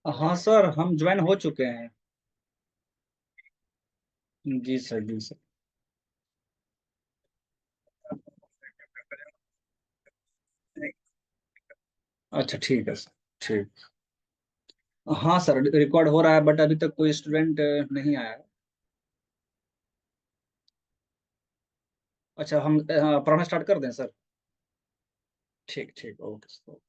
हाँ सर, हम ज्वाइन हो चुके हैं। जी सर, जी सर। अच्छा ठीक है सर। ठीक। हाँ सर, रिकॉर्ड हो रहा है बट अभी तक कोई स्टूडेंट नहीं आया है। अच्छा, हम पढ़ना स्टार्ट कर दें सर? ठीक ठीक, ओके सर।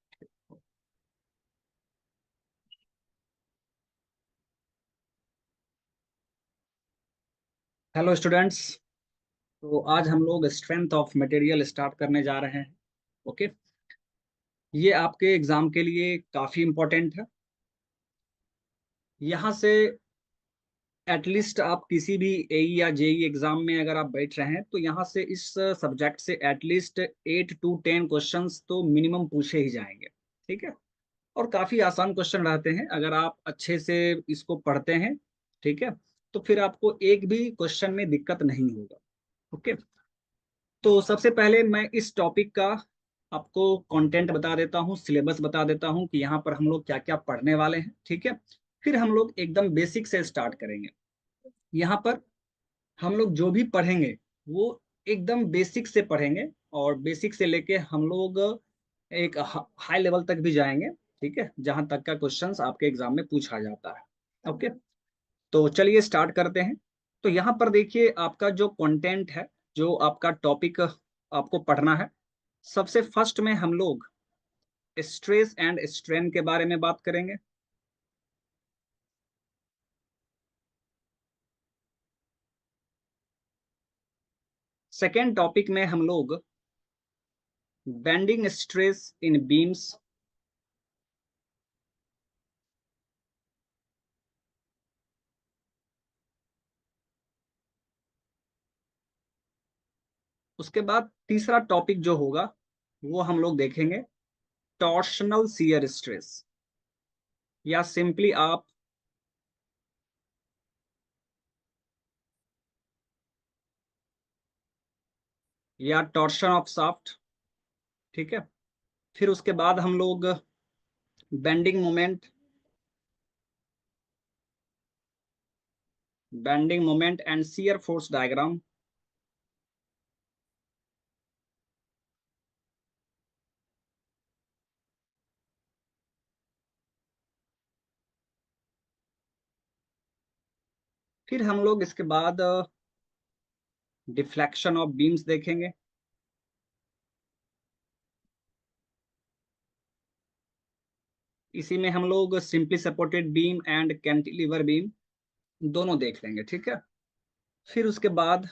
Hello students. तो आज हम लोग स्ट्रेंथ ऑफ मटेरियल स्टार्ट करने जा रहे हैं। ओके। ये आपके एग्जाम के लिए काफी इम्पोर्टेंट है। यहाँ से एटलीस्ट आप किसी भी एई या जेई एग्जाम में अगर आप बैठ रहे हैं तो यहाँ से इस सब्जेक्ट से एटलीस्ट 8 to 10 क्वेश्चंस तो मिनिमम पूछे ही जाएंगे। ठीक है। और काफी आसान क्वेश्चन रहते हैं अगर आप अच्छे से इसको पढ़ते हैं। ठीक है। तो फिर आपको एक भी क्वेश्चन में दिक्कत नहीं होगा। ओके। तो सबसे पहले मैं इस टॉपिक का आपको कंटेंट बता देता हूँ, सिलेबस बता देता हूँ कि यहाँ पर हम लोग क्या क्या पढ़ने वाले हैं। ठीक है। फिर हम लोग एकदम बेसिक से स्टार्ट करेंगे। यहाँ पर हम लोग जो भी पढ़ेंगे वो एकदम बेसिक से पढ़ेंगे, और बेसिक से लेके हम लोग एक हाई लेवल तक भी जाएंगे। ठीक है, जहां तक का क्वेश्चंस आपके एग्जाम में पूछा जाता है। ओके। तो चलिए स्टार्ट करते हैं। तो यहाँ पर देखिए आपका जो कंटेंट है, जो आपका टॉपिक आपको पढ़ना है, सबसे फर्स्ट में हम लोग स्ट्रेस एंड स्ट्रेन के बारे में बात करेंगे। सेकेंड टॉपिक में हम लोग बेंडिंग स्ट्रेस इन बीम्स। उसके बाद तीसरा टॉपिक जो होगा वो हम लोग देखेंगे टॉर्शनल शियर स्ट्रेस, या सिंपली आप या टॉर्शन ऑफ शाफ्ट। ठीक है। फिर उसके बाद हम लोग bending moment, bending moment and shear force diagram. फिर हम लोग इसके बाद डिफ्लेक्शन ऑफ बीम्स देखेंगे। इसी में हम लोग simply supported beam and cantilever beam दोनों देख लेंगे। ठीक है। फिर उसके बाद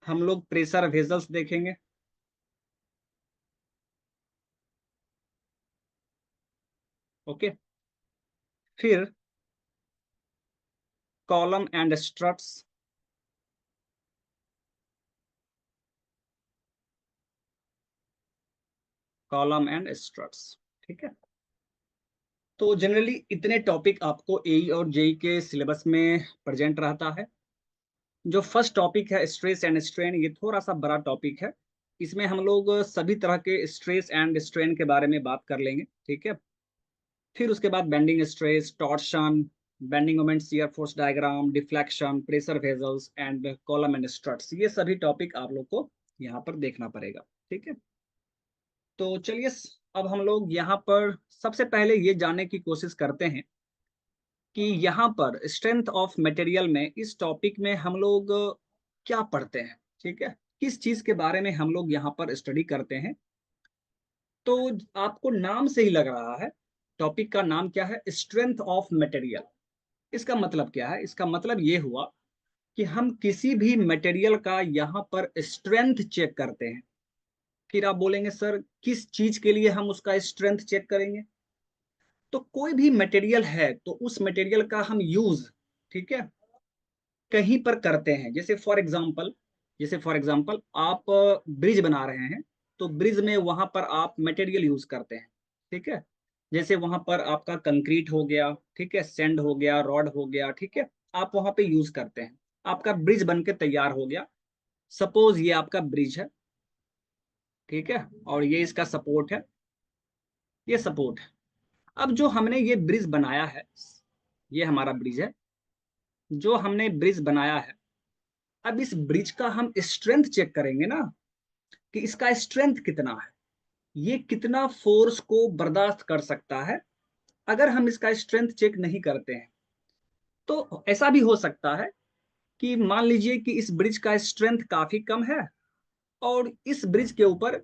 हम लोग प्रेशर वेजल्स देखेंगे। ओके। फिर column and struts. Column and struts. ठीक है। तो जनरली इतने टॉपिक आपको एई और जेई के सिलेबस में प्रेजेंट रहता है। जो फर्स्ट टॉपिक है स्ट्रेस एंड स्ट्रेन, ये थोड़ा सा बड़ा टॉपिक है। इसमें हम लोग सभी तरह के स्ट्रेस एंड स्ट्रेन के बारे में बात कर लेंगे। ठीक है। फिर उसके बाद bending stress, torsion, bending moment, shear force diagram, deflection, pressure vessels and column and struts, ये सभी टॉपिक आप लोग को यहाँ पर देखना पड़ेगा। ठीक है। तो चलिए अब हम लोग यहाँ पर सबसे पहले ये जानने की कोशिश करते हैं कि यहाँ पर स्ट्रेंथ ऑफ मटेरियल में इस टॉपिक में हम लोग क्या पढ़ते हैं। ठीक है। किस चीज के बारे में हम लोग यहाँ पर स्टडी करते हैं। तो आपको नाम से ही लग रहा है, टॉपिक का नाम क्या है, स्ट्रेंथ ऑफ मटेरियल। इसका मतलब क्या है? इसका मतलब ये हुआ कि हम किसी भी मटेरियल का यहाँ पर स्ट्रेंथ चेक करते हैं। फिर आप बोलेंगे सर किस चीज के लिए हम उसका स्ट्रेंथ चेक करेंगे? तो कोई भी मटेरियल है तो उस मटेरियल का हम यूज, ठीक है, कहीं पर करते हैं। जैसे फॉर एग्जांपल आप ब्रिज बना रहे हैं, तो ब्रिज में वहां पर आप मटेरियल यूज करते हैं। ठीक है। जैसे वहां पर आपका कंक्रीट हो गया, ठीक है, सैंड हो गया, रॉड हो गया, ठीक है, आप वहां पे यूज करते हैं। आपका ब्रिज बन के तैयार हो गया। सपोज ये आपका ब्रिज है। ठीक है। और ये इसका सपोर्ट है, ये सपोर्ट है। अब जो हमने ये ब्रिज बनाया है, ये हमारा ब्रिज है, जो हमने ब्रिज बनाया है, अब इस ब्रिज का हम स्ट्रेंथ चेक करेंगे ना, कि इसका स्ट्रेंथ कितना है, ये कितना फोर्स को बर्दाश्त कर सकता है। अगर हम इसका स्ट्रेंथ चेक नहीं करते हैं तो ऐसा भी हो सकता है कि मान लीजिए कि इस ब्रिज का स्ट्रेंथ काफी कम है और इस ब्रिज के ऊपर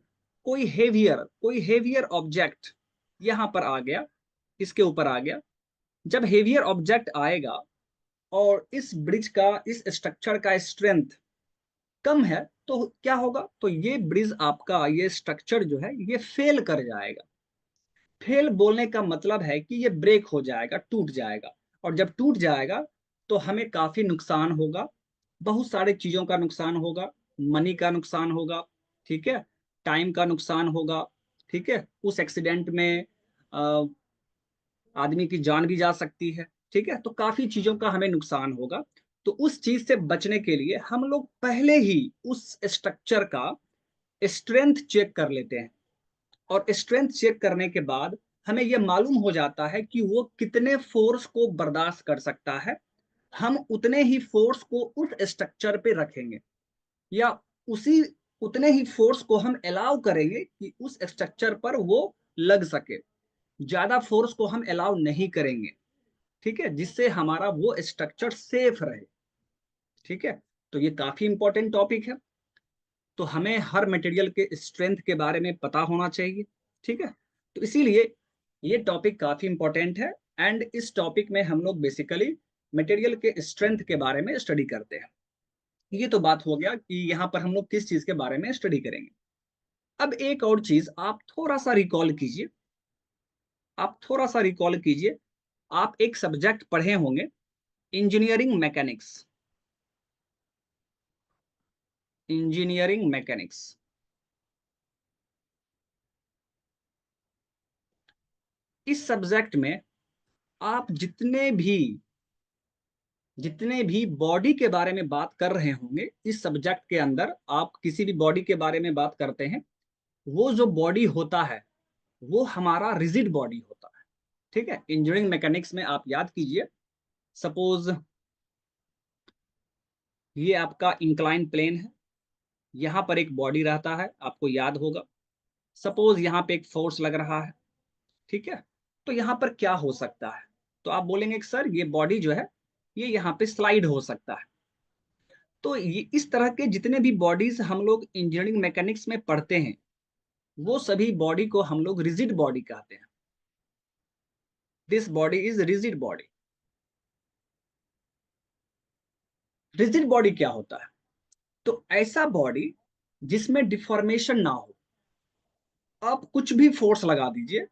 कोई हेवियर ऑब्जेक्ट यहां पर आ गया, इसके ऊपर आ गया। जब हेवियर ऑब्जेक्ट आएगा और इस ब्रिज का, इस स्ट्रक्चर का स्ट्रेंथ कम है, तो क्या होगा? तो ये ब्रिज आपका, ये स्ट्रक्चर जो है ये फेल कर जाएगा। फेल बोलने का मतलब है कि ये ब्रेक हो जाएगा, टूट जाएगा। और जब टूट जाएगा तो हमें काफी नुकसान होगा, बहुत सारे चीजों का नुकसान होगा, मनी का नुकसान होगा, ठीक है, टाइम का नुकसान होगा, ठीक है। उस एक्सीडेंट में अ, आदमी की जान भी जा सकती है, ठीक है। तो काफी चीजों का हमें नुकसान होगा। तो उस चीज से बचने के लिए हम लोग पहले ही उस स्ट्रक्चर का स्ट्रेंथ चेक कर लेते हैं। और स्ट्रेंथ चेक करने के बाद हमें यह मालूम हो जाता है कि वो कितने फोर्स को बर्दाश्त कर सकता है। हम उतने ही फोर्स को उस स्ट्रक्चर पे रखेंगे, या उसी उतने ही फोर्स को हम अलाउ करेंगे कि उस स्ट्रक्चर पर वो लग सके। ज्यादा फोर्स को हम अलाउ नहीं करेंगे, ठीक है, जिससे हमारा वो स्ट्रक्चर सेफ रहे, ठीक है। तो ये काफी इंपॉर्टेंट टॉपिक है। तो हमें हर मटेरियल के स्ट्रेंथ के बारे में पता होना चाहिए, ठीक है। तो इसीलिए ये टॉपिक काफी इंपॉर्टेंट है। एंड इस टॉपिक में हम लोग बेसिकली मटेरियल के स्ट्रेंथ के बारे में स्टडी करते हैं। ये तो बात हो गया कि यहाँ पर हम लोग किस चीज के बारे में स्टडी करेंगे। अब एक और चीज आप थोड़ा सा रिकॉल कीजिए, आप थोड़ा सा रिकॉल कीजिए। आप एक सब्जेक्ट पढ़े होंगे, इंजीनियरिंग मैकेनिक्स। इंजीनियरिंग मैकेनिक्स, इस सब्जेक्ट में आप जितने भी बॉडी के बारे में बात कर रहे होंगे, इस सब्जेक्ट के अंदर आप किसी भी बॉडी के बारे में बात करते हैं, वो जो बॉडी होता है वो हमारा रिजिड बॉडी होता है, ठीक है। इंजीनियरिंग मैकेनिक्स में आप याद कीजिए, सपोज ये आपका इंक्लाइन प्लेन है, यहाँ पर एक बॉडी रहता है, आपको याद होगा। सपोज यहाँ पे एक फोर्स लग रहा है, ठीक है। तो यहाँ पर क्या हो सकता है? तो आप बोलेंगे कि सर ये बॉडी जो है ये यहाँ पे स्लाइड हो सकता है। तो ये इस तरह के जितने भी बॉडीज हम लोग इंजीनियरिंग मैकेनिक्स में पढ़ते हैं, वो सभी बॉडी को हम लोग रिजिड बॉडी कहते हैं। This body is rigid body. Rigid body क्या होता है? तो ऐसा बॉडी जिसमें डिफॉर्मेशन ना हो। आप कुछ भी फोर्स लगा दीजिए,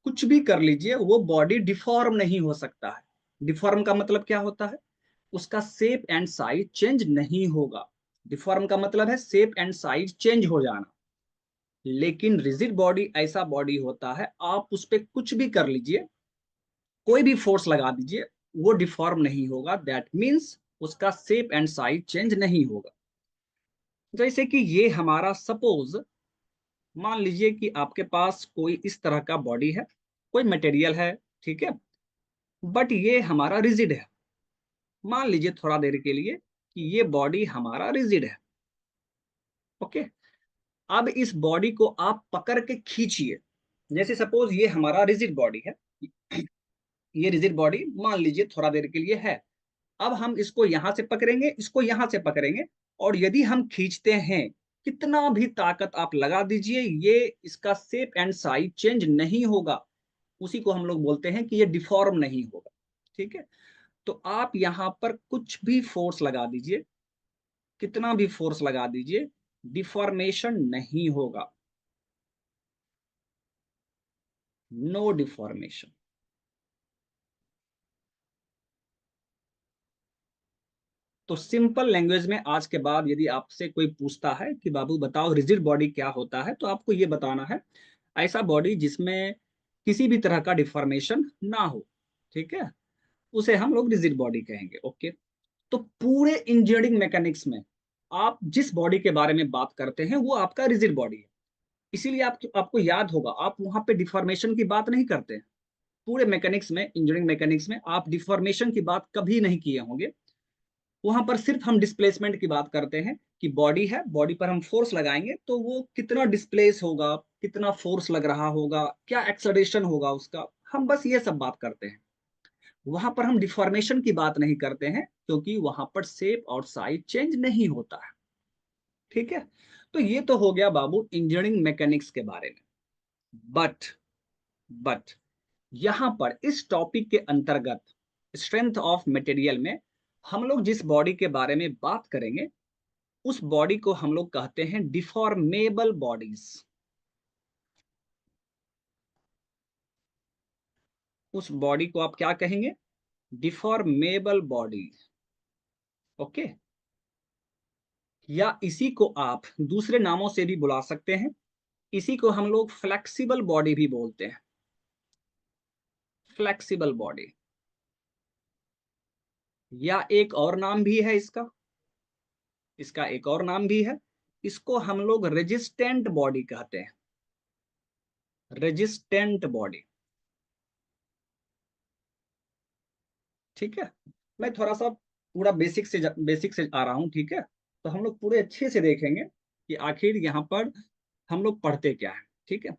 कुछ भी कर लीजिए, वो बॉडी डिफॉर्म नहीं हो सकता है। डिफॉर्म का मतलब क्या होता है? उसका शेप एंड साइज चेंज नहीं होगा। डिफॉर्म का मतलब है शेप एंड साइज चेंज हो जाना। लेकिन रिजिड बॉडी ऐसा बॉडी होता है, आप उस पर कुछ भी कर लीजिए, कोई भी फोर्स लगा दीजिए, वो डिफॉर्म नहीं होगा। दैट मीन्स उसका शेप एंड साइज चेंज नहीं होगा। जैसे कि ये हमारा, सपोज मान लीजिए कि आपके पास कोई इस तरह का बॉडी है, कोई मटेरियल है, ठीक है, बट ये हमारा रिजिड है। मान लीजिए थोड़ा देर के लिए कि ये बॉडी हमारा रिजिड है, ओके। अब इस बॉडी को आप पकड़ के खींचिए। जैसे सपोज ये हमारा रिजिड बॉडी है, ये रिजिड बॉडी मान लीजिए थोड़ा देर के लिए है। अब हम इसको यहां से पकड़ेंगे, इसको यहां से पकड़ेंगे, और यदि हम खींचते हैं, कितना भी ताकत आप लगा दीजिए, ये इसका शेप एंड साइज चेंज नहीं होगा। उसी को हम लोग बोलते हैं कि ये डिफॉर्म नहीं होगा, ठीक है। तो आप यहाँ पर कुछ भी फोर्स लगा दीजिए, कितना भी फोर्स लगा दीजिए, डिफॉर्मेशन नहीं होगा। No deformation. तो सिंपल लैंग्वेज में आज के बाद यदि आपसे कोई पूछता है कि बाबू बताओ रिजिड बॉडी क्या होता है, तो आपको ये बताना है, ऐसा बॉडी जिसमें किसी भी तरह का डिफॉर्मेशन ना हो, ठीक है, उसे हम लोग रिजिड बॉडी कहेंगे, ओके। तो पूरे इंजीनियरिंग मैकेनिक्स में आप जिस बॉडी के बारे में बात करते हैं वो आपका रिजिड बॉडी है। इसीलिए आपको याद होगा, आप वहां पे डिफॉर्मेशन की बात नहीं करते हैं। पूरे मैकेनिक्स में, इंजीनियरिंग मैकेनिक्स में आप डिफॉर्मेशन की बात कभी नहीं किए होंगे। वहां पर सिर्फ हम डिस्प्लेसमेंट की बात करते हैं कि बॉडी है, बॉडी पर हम फोर्स लगाएंगे तो वो कितना डिस्प्लेस होगा, कितना फोर्स लग रहा होगा, क्या एक्सेलरेशन होगा उसका, हम बस ये सब बात करते हैं। वहां पर हम डिफॉर्मेशन की बात नहीं करते हैं, क्योंकि वहां पर शेप और साइज चेंज नहीं होता है। ठीक है, तो ये तो हो गया बाबू इंजीनियरिंग मैकेनिक्स के बारे में। बट बट यहां पर इस टॉपिक के अंतर्गत स्ट्रेंथ ऑफ मटेरियल में हम लोग जिस बॉडी के बारे में बात करेंगे, उस बॉडी को हम लोग कहते हैं डिफॉर्मेबल बॉडीज। उस बॉडी को आप क्या कहेंगे? Deformable body. ओके, या इसी को आप दूसरे नामों से भी बुला सकते हैं। इसी को हम लोग फ्लेक्सिबल बॉडी भी बोलते हैं, फ्लेक्सिबल बॉडी। या एक और नाम भी है इसका, इसका एक और नाम भी है, इसको हम लोग रेजिस्टेंट बॉडी कहते हैं, रेजिस्टेंट बॉडी। ठीक है, मैं थोड़ा सा पूरा बेसिक से आ रहा हूं। ठीक है, तो हम लोग पूरे अच्छे से देखेंगे कि आखिर यहाँ पर हम लोग पढ़ते क्या है। ठीक है,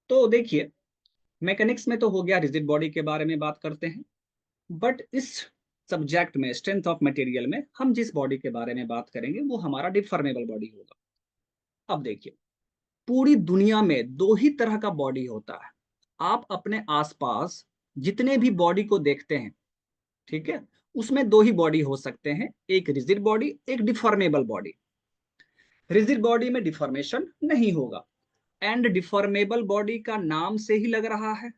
तो देखिए, मैकेनिक्स में तो हो गया, रिजिड बॉडी के बारे में बात करते हैं। बट इस सब्जेक्ट में स्ट्रेंथ ऑफ मटेरियल में हम जिस बॉडी के बारे में बात करेंगे वो हमारा डिफॉर्मेबल बॉडी होगा। अब देखिए, पूरी दुनिया में दो ही तरह का बॉडी होता है। आप अपने आसपास जितने भी बॉडी को देखते हैं, ठीक है, उसमें दो ही बॉडी हो सकते हैं, एक रिजिड बॉडी, एक डिफॉर्मेबल बॉडी। रिजिड बॉडी में डिफॉर्मेशन नहीं होगा, एंड डिफॉर्मेबल बॉडी का नाम से ही लग रहा है,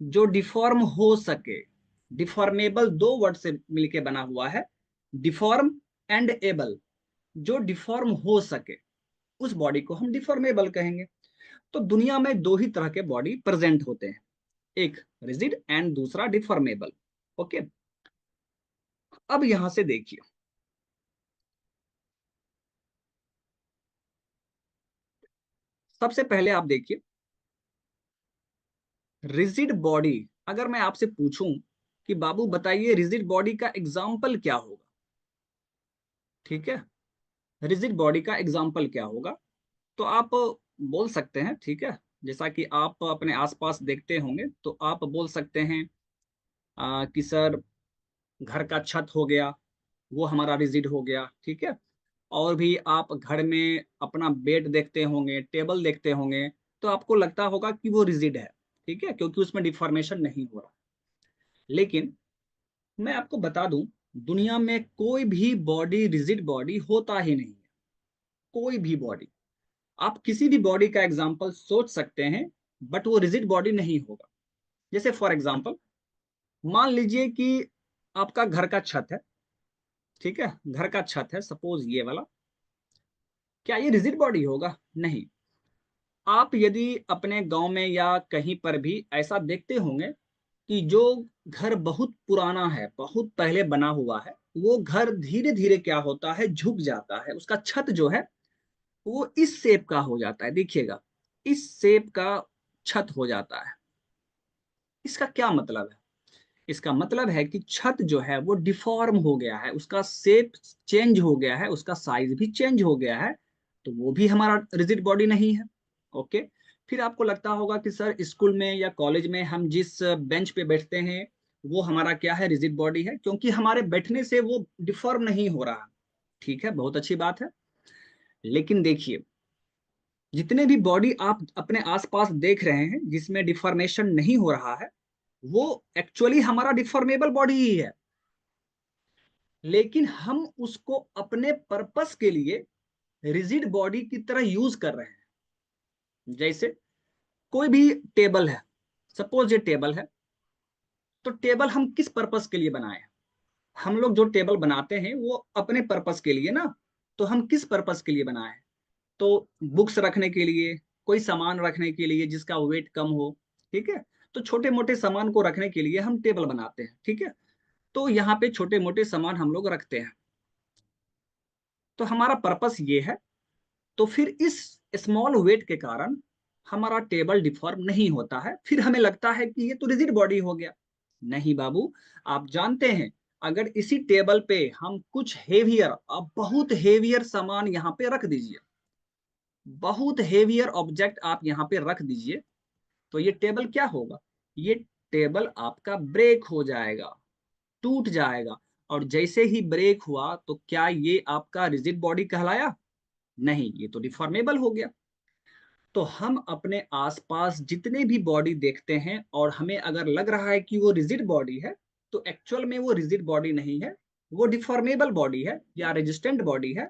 जो डिफॉर्म हो सके। डिफॉर्मेबल दो वर्ड से मिलके बना हुआ है, डिफॉर्म एंड एबल। जो डिफॉर्म हो सके उस बॉडी को हम डिफॉर्मेबल कहेंगे। तो दुनिया में दो ही तरह के बॉडी प्रेजेंट होते हैं, एक रिजिड एंड दूसरा डिफॉर्मेबल। ओके, अब यहां से देखिए, सबसे पहले आप देखिए रिजिड बॉडी। अगर मैं आपसे पूछूं कि बाबू बताइए रिजिड बॉडी का एग्जाम्पल क्या होगा, ठीक है, रिजिड बॉडी का एग्जाम्पल क्या होगा, तो आप बोल सकते हैं। ठीक है, जैसा कि आप अपने आसपास देखते होंगे तो आप बोल सकते हैं कि सर घर का छत हो गया, वो हमारा रिजिड हो गया। ठीक है, और भी आप घर में अपना बेड देखते होंगे, टेबल देखते होंगे, तो आपको लगता होगा कि वो रिजिड है। ठीक है, क्योंकि उसमें डिफॉर्मेशन नहीं हो रहा। लेकिन मैं आपको बता दूं, दुनिया में कोई भी बॉडी रिजिड बॉडी होता ही नहीं है, कोई भी बॉडी। आप किसी भी बॉडी का एग्जाम्पल सोच सकते हैं, बट वो रिजिड बॉडी नहीं होगा। जैसे फॉर एग्जाम्पल मान लीजिए कि आपका घर का छत है। ठीक है, घर का छत है, सपोज ये वाला, क्या ये रिजिड बॉडी होगा? नहीं। आप यदि अपने गांव में या कहीं पर भी ऐसा देखते होंगे कि जो घर बहुत पुराना है, बहुत पहले बना हुआ है, वो घर धीरे धीरे क्या होता है, झुक जाता है, उसका छत जो है वो इस शेप का हो जाता है। देखिएगा, इस शेप का छत हो जाता है। इसका क्या मतलब है? इसका मतलब है कि छत जो है वो डिफॉर्म हो गया है, उसका शेप चेंज हो गया है, उसका साइज भी चेंज हो गया है, तो वो भी हमारा रिजिड बॉडी नहीं है। ओके, फिर आपको लगता होगा कि सर स्कूल में या कॉलेज में हम जिस बेंच पे बैठते हैं वो हमारा क्या है, रिजिड बॉडी है, क्योंकि हमारे बैठने से वो डिफॉर्म नहीं हो रहा। ठीक है, बहुत अच्छी बात है। लेकिन देखिए, जितने भी बॉडी आप अपने आसपास देख रहे हैं जिसमें डिफॉर्मेशन नहीं हो रहा है, वो एक्चुअली हमारा डिफॉर्मेबल बॉडी ही है। लेकिन हम उसको अपने पर्पस के लिए रिजिड बॉडी की तरह यूज कर रहे हैं। जैसे कोई भी टेबल है, सपोज ये टेबल है, तो टेबल हम किस पर्पस के लिए बनाए हैं? हम लोग जो टेबल बनाते हैं वो अपने पर्पस के लिए ना। तो हम किस पर्पस के लिए बनाए हैं? तो बुक्स रखने के लिए, कोई सामान रखने के लिए जिसका वेट कम हो। ठीक है, तो छोटे मोटे सामान को रखने के लिए हम टेबल बनाते हैं। ठीक है, तो यहाँ पे छोटे मोटे सामान हम लोग रखते हैं, तो हमारा पर्पस ये है। तो फिर इस स्मॉल वेट के कारण हमारा टेबल डिफॉर्म नहीं होता है, फिर हमें लगता है कि ये तो रिजिड बॉडी हो गया। नहीं बाबू, आप जानते हैं, अगर इसी टेबल पे हम कुछ हेवियर, अब बहुत हेवियर सामान यहाँ पे रख दीजिए, बहुत हेवियर ऑब्जेक्ट आप यहाँ पे रख दीजिए, तो ये टेबल क्या होगा? ये टेबल आपका ब्रेक हो जाएगा, टूट जाएगा। और जैसे ही ब्रेक हुआ तो क्या ये आपका रिजिड बॉडी कहलाया? नहीं, ये तो डिफॉर्मेबल हो गया। तो हम अपने आसपास जितने भी बॉडी देखते हैं और हमें अगर लग रहा है कि वो रिजिड बॉडी है, तो एक्चुअल में वो रिजिड बॉडी नहीं है, वो डिफॉर्मेबल बॉडी है या रेजिस्टेंट बॉडी है।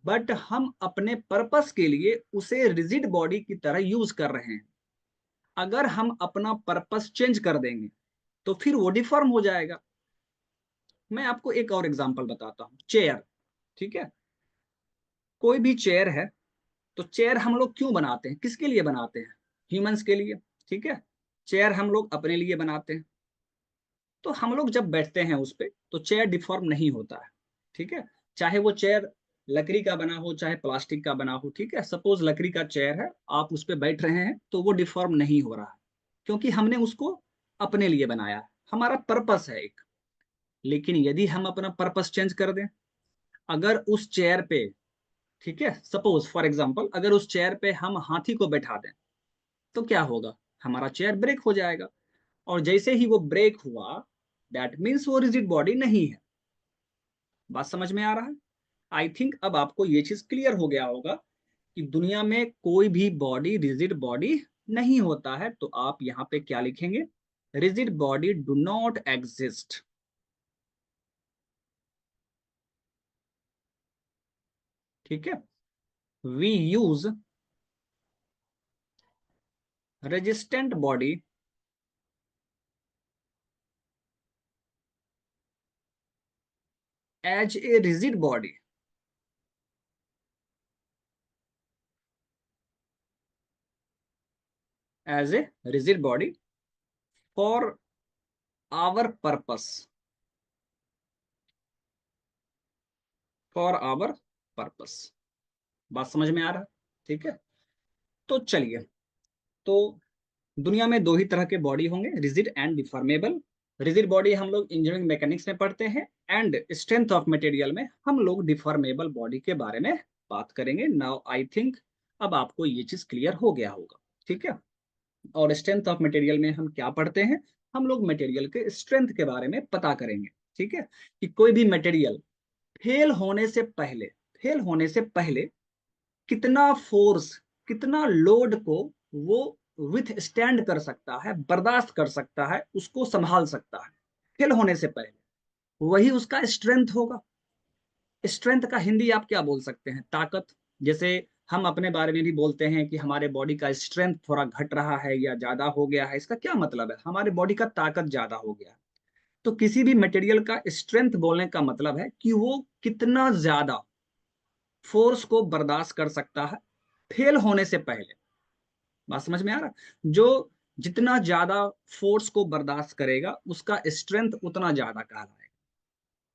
बट हम अपने पर्पस के लिए उसे रिजिड बॉडी की तरह यूज कर रहे हैं। अगर हम अपना पर्पस चेंज कर देंगे तो फिर वो डिफॉर्म हो जाएगा। मैं आपको एक और एग्जांपल बताता हूँ, चेयर। ठीक है, कोई भी चेयर है, तो चेयर हम लोग क्यों बनाते हैं, किसके लिए बनाते हैं? ह्यूमंस के लिए। ठीक है, चेयर हम लोग अपने लिए बनाते हैं। तो हम लोग जब बैठते हैं उस पे तो चेयर डिफॉर्म नहीं होता है। ठीक है, चाहे वो चेयर लकड़ी का बना हो चाहे प्लास्टिक का बना हो। ठीक है, सपोज लकड़ी का चेयर है, आप उस पे बैठ रहे हैं तो वो डिफॉर्म नहीं हो रहा है, क्योंकि हमने उसको अपने लिए बनाया है, हमारा पर्पस है एक। लेकिन यदि हम अपना पर्पस चेंज कर दें, अगर उस चेयर पे, ठीक है, सपोज फॉर एग्जांपल, अगर उस चेयर पे हम हाथी को बैठा दें तो क्या होगा? हमारा चेयर ब्रेक हो जाएगा। और जैसे ही वो ब्रेक हुआ, दैट मीन्स वो रिजिड बॉडी नहीं है। बात समझ में आ रहा है? आई थिंक अब आपको ये चीज क्लियर हो गया होगा कि दुनिया में कोई भी बॉडी रिजिड बॉडी नहीं होता है। तो आप यहाँ पे क्या लिखेंगे? Rigid body do not exist. ठीक है, we use resistant body as a rigid body, as a rigid body for our purpose, for our purpose. बात समझ में आ रहा है? ठीक है, तो चलिए, तो दुनिया में दो ही तरह के बॉडी होंगे, rigid and deformable. Rigid body हम लोग इंजीनियरिंग मैकेनिक्स में पढ़ते हैं, एंड स्ट्रेंथ ऑफ मटेरियल में हम लोग डिफॉर्मेबल बॉडी के बारे में बात करेंगे। नाउ आई थिंक अब आपको ये चीज क्लियर हो गया होगा। ठीक है, और स्ट्रेंथ ऑफ मटेरियल में हम क्या पढ़ते हैं? हम लोग मटेरियल के स्ट्रेंथ के बारे में पता करेंगे। ठीक है, कि कोई भी मटेरियल फेल होने से पहले, फेल होने से पहले कितना फोर्स, कितना लोड को वो विथ स्टैंड कर सकता है, बर्दाश्त कर सकता है, उसको संभाल सकता है फेल होने से पहले, वही उसका स्ट्रेंथ होगा। स्ट्रेंथ का हिंदी आप क्या बोल सकते हैं? ताकत। जैसे हम अपने बारे में भी बोलते हैं कि हमारे बॉडी का स्ट्रेंथ थोड़ा घट रहा है या ज्यादा हो गया है, इसका क्या मतलब है? हमारे बॉडी का ताकत ज्यादा हो गया है। तो किसी भी मटेरियल का स्ट्रेंथ बोलने का मतलब है कि वो कितना ज्यादा फोर्स को बर्दाश्त कर सकता है फेल होने से पहले। बात समझ में आ रहा? जो जितना ज्यादा फोर्स को बर्दाश्त करेगा उसका स्ट्रेंथ उतना ज्यादा कहलाएगा।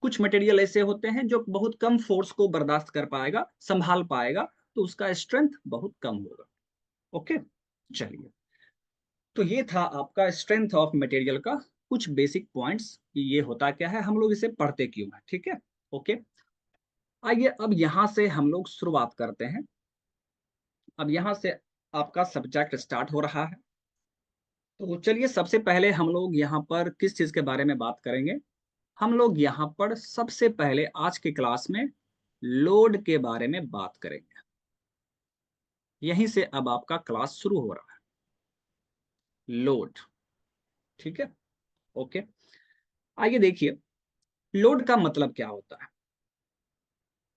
कुछ मटेरियल ऐसे होते हैं जो बहुत कम फोर्स को बर्दाश्त कर पाएगा, संभाल पाएगा, तो उसका स्ट्रेंथ बहुत कम होगा। ओके, चलिए, तो ये था आपका स्ट्रेंथ ऑफ मटेरियल का कुछ बेसिक पॉइंट्स कि ये होता क्या है, हम लोग इसे पढ़ते क्यों है। ठीक है, ओके, आइए अब यहां से हम लोग शुरुआत करते हैं। अब यहां से आपका सब्जेक्ट स्टार्ट हो रहा है। तो चलिए, सबसे पहले हम लोग यहाँ पर किस चीज के बारे में बात करेंगे? हम लोग यहाँ पर सबसे पहले आज की क्लास में लोड के बारे में बात करेंगे। यहीं से अब आपका क्लास शुरू हो रहा है, लोड। ठीक है, ओके, आइए देखिए, लोड का मतलब क्या होता है।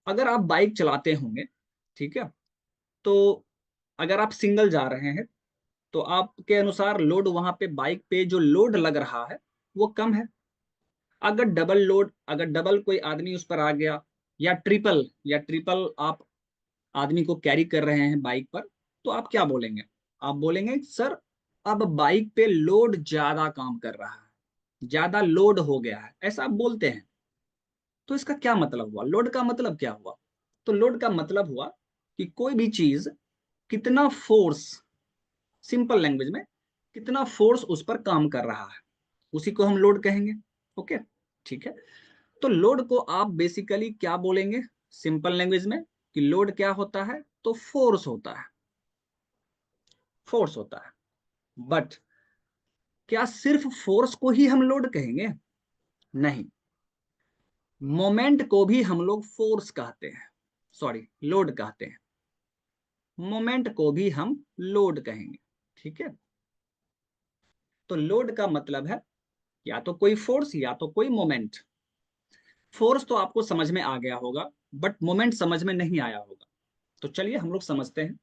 अगर आप बाइक चलाते होंगे, ठीक है, तो अगर आप सिंगल जा रहे हैं तो आपके अनुसार लोड वहां पे बाइक पे जो लोड लग रहा है वो कम है। अगर डबल लोड, अगर डबल कोई आदमी उस पर आ गया, या ट्रिपल आप आदमी को कैरी कर रहे हैं बाइक पर, तो आप क्या बोलेंगे? आप बोलेंगे सर अब बाइक पे लोड ज्यादा काम कर रहा है, ज्यादा लोड हो गया है, ऐसा आप बोलते हैं। तो इसका क्या मतलब हुआ? लोड का मतलब क्या हुआ? तो लोड का मतलब हुआ कि कोई भी चीज कितना फोर्स, सिंपल लैंग्वेज में कितना फोर्स उस पर काम कर रहा है, उसी को हम लोड कहेंगे। ओके, ठीक है, तो लोड को आप बेसिकली क्या बोलेंगे सिंपल लैंग्वेज में? कि लोड क्या होता है? तो फोर्स होता है, फोर्स होता है। बट क्या सिर्फ फोर्स को ही हम लोड कहेंगे? नहीं, मोमेंट को भी हम लोग फोर्स कहते हैं, सॉरी लोड कहते हैं। मोमेंट को भी हम लोड कहेंगे, ठीक है। तो लोड का मतलब है या तो कोई फोर्स या तो कोई मोमेंट। फोर्स तो आपको समझ में आ गया होगा, बट मोमेंट समझ में नहीं आया होगा। तो चलिए हम लोग समझते हैं।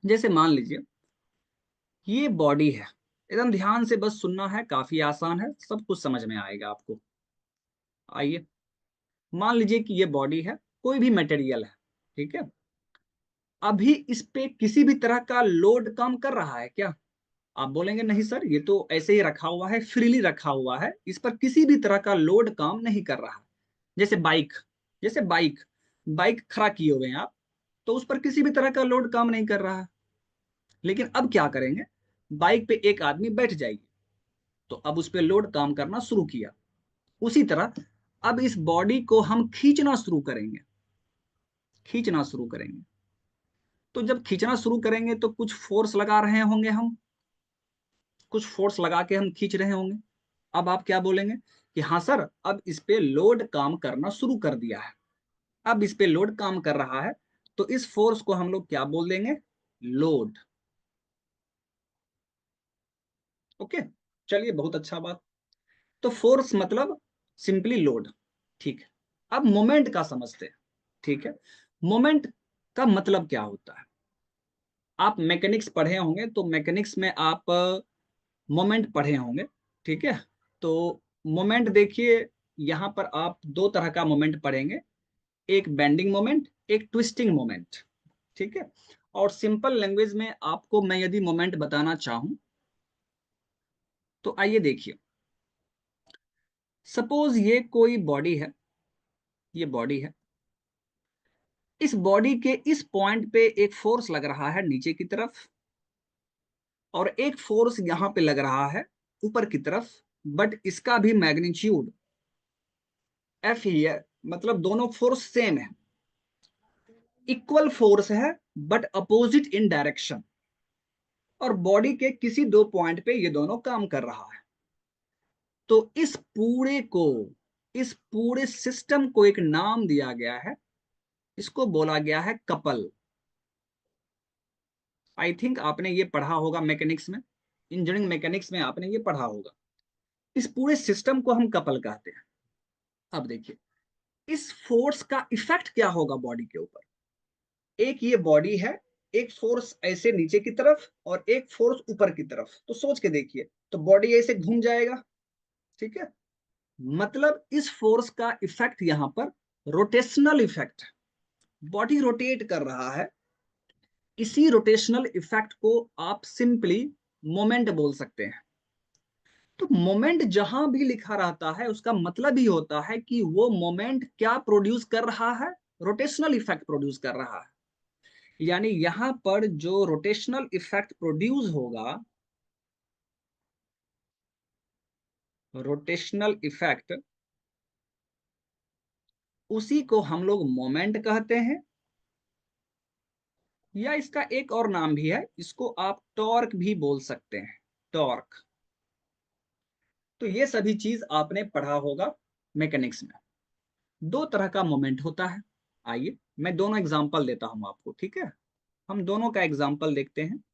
जैसे मान लीजिए ये बॉडी है, एकदम ध्यान से बस सुनना है, काफी आसान है, सब कुछ समझ में आएगा आपको। आइए, मान लीजिए कि ये बॉडी है, कोई भी मटेरियल है, ठीक है। अभी इस पे किसी भी तरह का लोड काम कर रहा है क्या? आप बोलेंगे नहीं सर, ये तो ऐसे ही रखा हुआ है, फ्रीली रखा हुआ है, इस पर किसी भी तरह का लोड काम नहीं कर रहा है। जैसे बाइक, जैसे बाइक बाइक खड़ा किए हुए हैं आप, तो उस पर किसी भी तरह का लोड काम नहीं कर रहा है। लेकिन अब क्या करेंगे, बाइक पे एक आदमी बैठ जाएगी, तो अब उस पर लोड काम करना शुरू किया। उसी तरह अब इस बॉडी को हम खींचना शुरू करेंगे, खींचना शुरू करेंगे। तो जब खींचना शुरू करेंगे तो कुछ फोर्स लगा रहे होंगे हम, कुछ फोर्स लगा के हम खींच रहे होंगे। अब आप क्या बोलेंगे कि हाँ सर, अब इस पे लोड काम करना शुरू कर दिया है, अब इस पे लोड काम कर रहा है, तो इस फोर्स को हम लोग क्या बोल देंगे? लोड। ओके, चलिए बहुत अच्छा बात। तो फोर्स मतलब सिंपली लोड, ठीक है। अब मोमेंट का समझते हैं, ठीक है। मोमेंट का मतलब क्या होता है? आप मैकेनिक्स पढ़े होंगे, तो मैकेनिक्स में आप मोमेंट पढ़े होंगे, ठीक है। तो मोमेंट देखिए, यहाँ पर आप दो तरह का मोमेंट पढ़ेंगे, एक बेंडिंग मोमेंट, एक ट्विस्टिंग मोमेंट, ठीक है। और सिंपल लैंग्वेज में आपको मैं यदि मोमेंट बताना चाहूं, तो आइए देखिए। सपोज ये कोई बॉडी है, ये बॉडी है, इस बॉडी के इस पॉइंट पे एक फोर्स लग रहा है नीचे की तरफ, और एक फोर्स यहां पे लग रहा है ऊपर की तरफ, बट इसका भी मैग्नीट्यूड एफ ही है, मतलब दोनों फोर्स सेम है, इक्वल फोर्स है, बट अपोजिट इन डायरेक्शन। और बॉडी के किसी दो पॉइंट पे ये दोनों काम कर रहा है। तो इस पूरे सिस्टम को एक नाम दिया गया है, इसको बोला गया है कपल। आई थिंक आपने ये पढ़ा होगा मैकेनिक्स में, इंजीनियरिंग मैकेनिक्स में आपने ये पढ़ा होगा। इस पूरे सिस्टम को हम कपल कहते हैं। अब देखिए, इस फोर्स का इफेक्ट क्या होगा बॉडी के ऊपर। एक ये बॉडी है, एक फोर्स ऐसे नीचे की तरफ और एक फोर्स ऊपर की तरफ, तो सोच के देखिए, तो बॉडी ऐसे घूम जाएगा, ठीक है। मतलब इस फोर्स का इफेक्ट यहां पर रोटेशनल इफेक्ट, बॉडी रोटेट कर रहा है। इसी रोटेशनल इफेक्ट को आप सिंपली मोमेंट बोल सकते हैं। तो मोमेंट जहां भी लिखा रहता है, उसका मतलब ही होता है कि वो मोमेंट क्या प्रोड्यूस कर रहा है? रोटेशनल इफेक्ट प्रोड्यूस कर रहा है। यानी यहां पर जो रोटेशनल इफेक्ट प्रोड्यूस होगा, रोटेशनल इफेक्ट, उसी को हम लोग मोमेंट कहते हैं। या इसका एक और नाम भी है, इसको आप टॉर्क भी बोल सकते हैं, टॉर्क। तो ये सभी चीज आपने पढ़ा होगा मैकेनिक्स में। दो तरह का मोमेंट होता है। आइए मैं दोनों एग्जांपल देता हूं आपको, ठीक है। हम दोनों का एग्जांपल देखते हैं।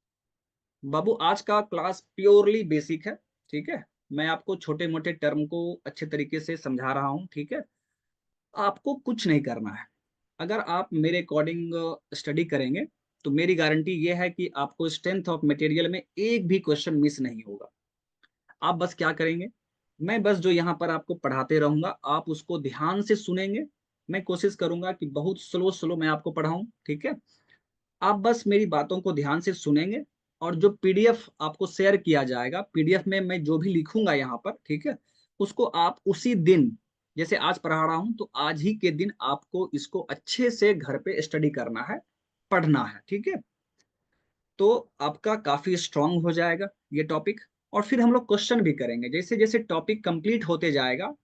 बाबू आज का क्लास प्योरली बेसिक है, ठीक है। मैं आपको छोटे मोटे टर्म को अच्छे तरीके से समझा रहा हूं, ठीक है। आपको कुछ नहीं करना है। अगर आप मेरे अकॉर्डिंग स्टडी करेंगे, तो मेरी गारंटी ये है कि आपको स्ट्रेंथ ऑफ मटेरियल में एक भी क्वेश्चन मिस नहीं होगा। आप बस क्या करेंगे, मैं बस जो यहाँ पर आपको पढ़ाते रहूंगा, आप उसको ध्यान से सुनेंगे। मैं कोशिश करूंगा कि बहुत स्लो स्लो मैं आपको पढ़ाऊं, ठीक है। आप बस मेरी बातों को ध्यान से सुनेंगे, और जो पीडीएफ आपको शेयर किया जाएगा, पीडीएफ में मैं जो भी लिखूंगा यहाँ पर, ठीक है, उसको आप उसी दिन, जैसे आज पढ़ा रहा हूं, तो आज ही के दिन आपको इसको अच्छे से घर पे स्टडी करना है, पढ़ना है, ठीक है। तो आपका काफी स्ट्रांग हो जाएगा ये टॉपिक। और फिर हम लोग क्वेश्चन भी करेंगे, जैसे जैसे टॉपिक कंप्लीट होते जाएगा,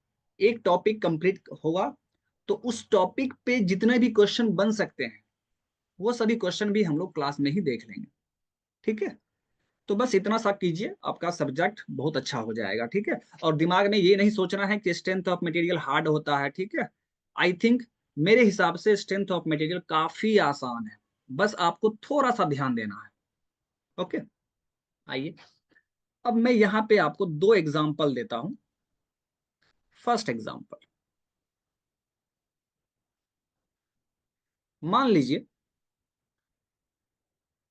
एक टॉपिक कंप्लीट होगा, तो उस टॉपिक पे जितने भी क्वेश्चन बन सकते हैं, वो सभी क्वेश्चन भी हम लोग क्लास में ही देख लेंगे, ठीक है। तो बस इतना सा कीजिए, आपका सब्जेक्ट बहुत अच्छा हो जाएगा, ठीक है। और दिमाग में ये नहीं सोचना है कि स्ट्रेंथ ऑफ मटेरियल हार्ड होता है, ठीक है। आई थिंक मेरे हिसाब से स्ट्रेंथ ऑफ मटेरियल काफी आसान है, बस आपको थोड़ा सा ध्यान देना है। ओके, आइए अब मैं यहाँ पे आपको दो एग्जाम्पल देता हूं। फर्स्ट एग्जाम्पल, मान लीजिए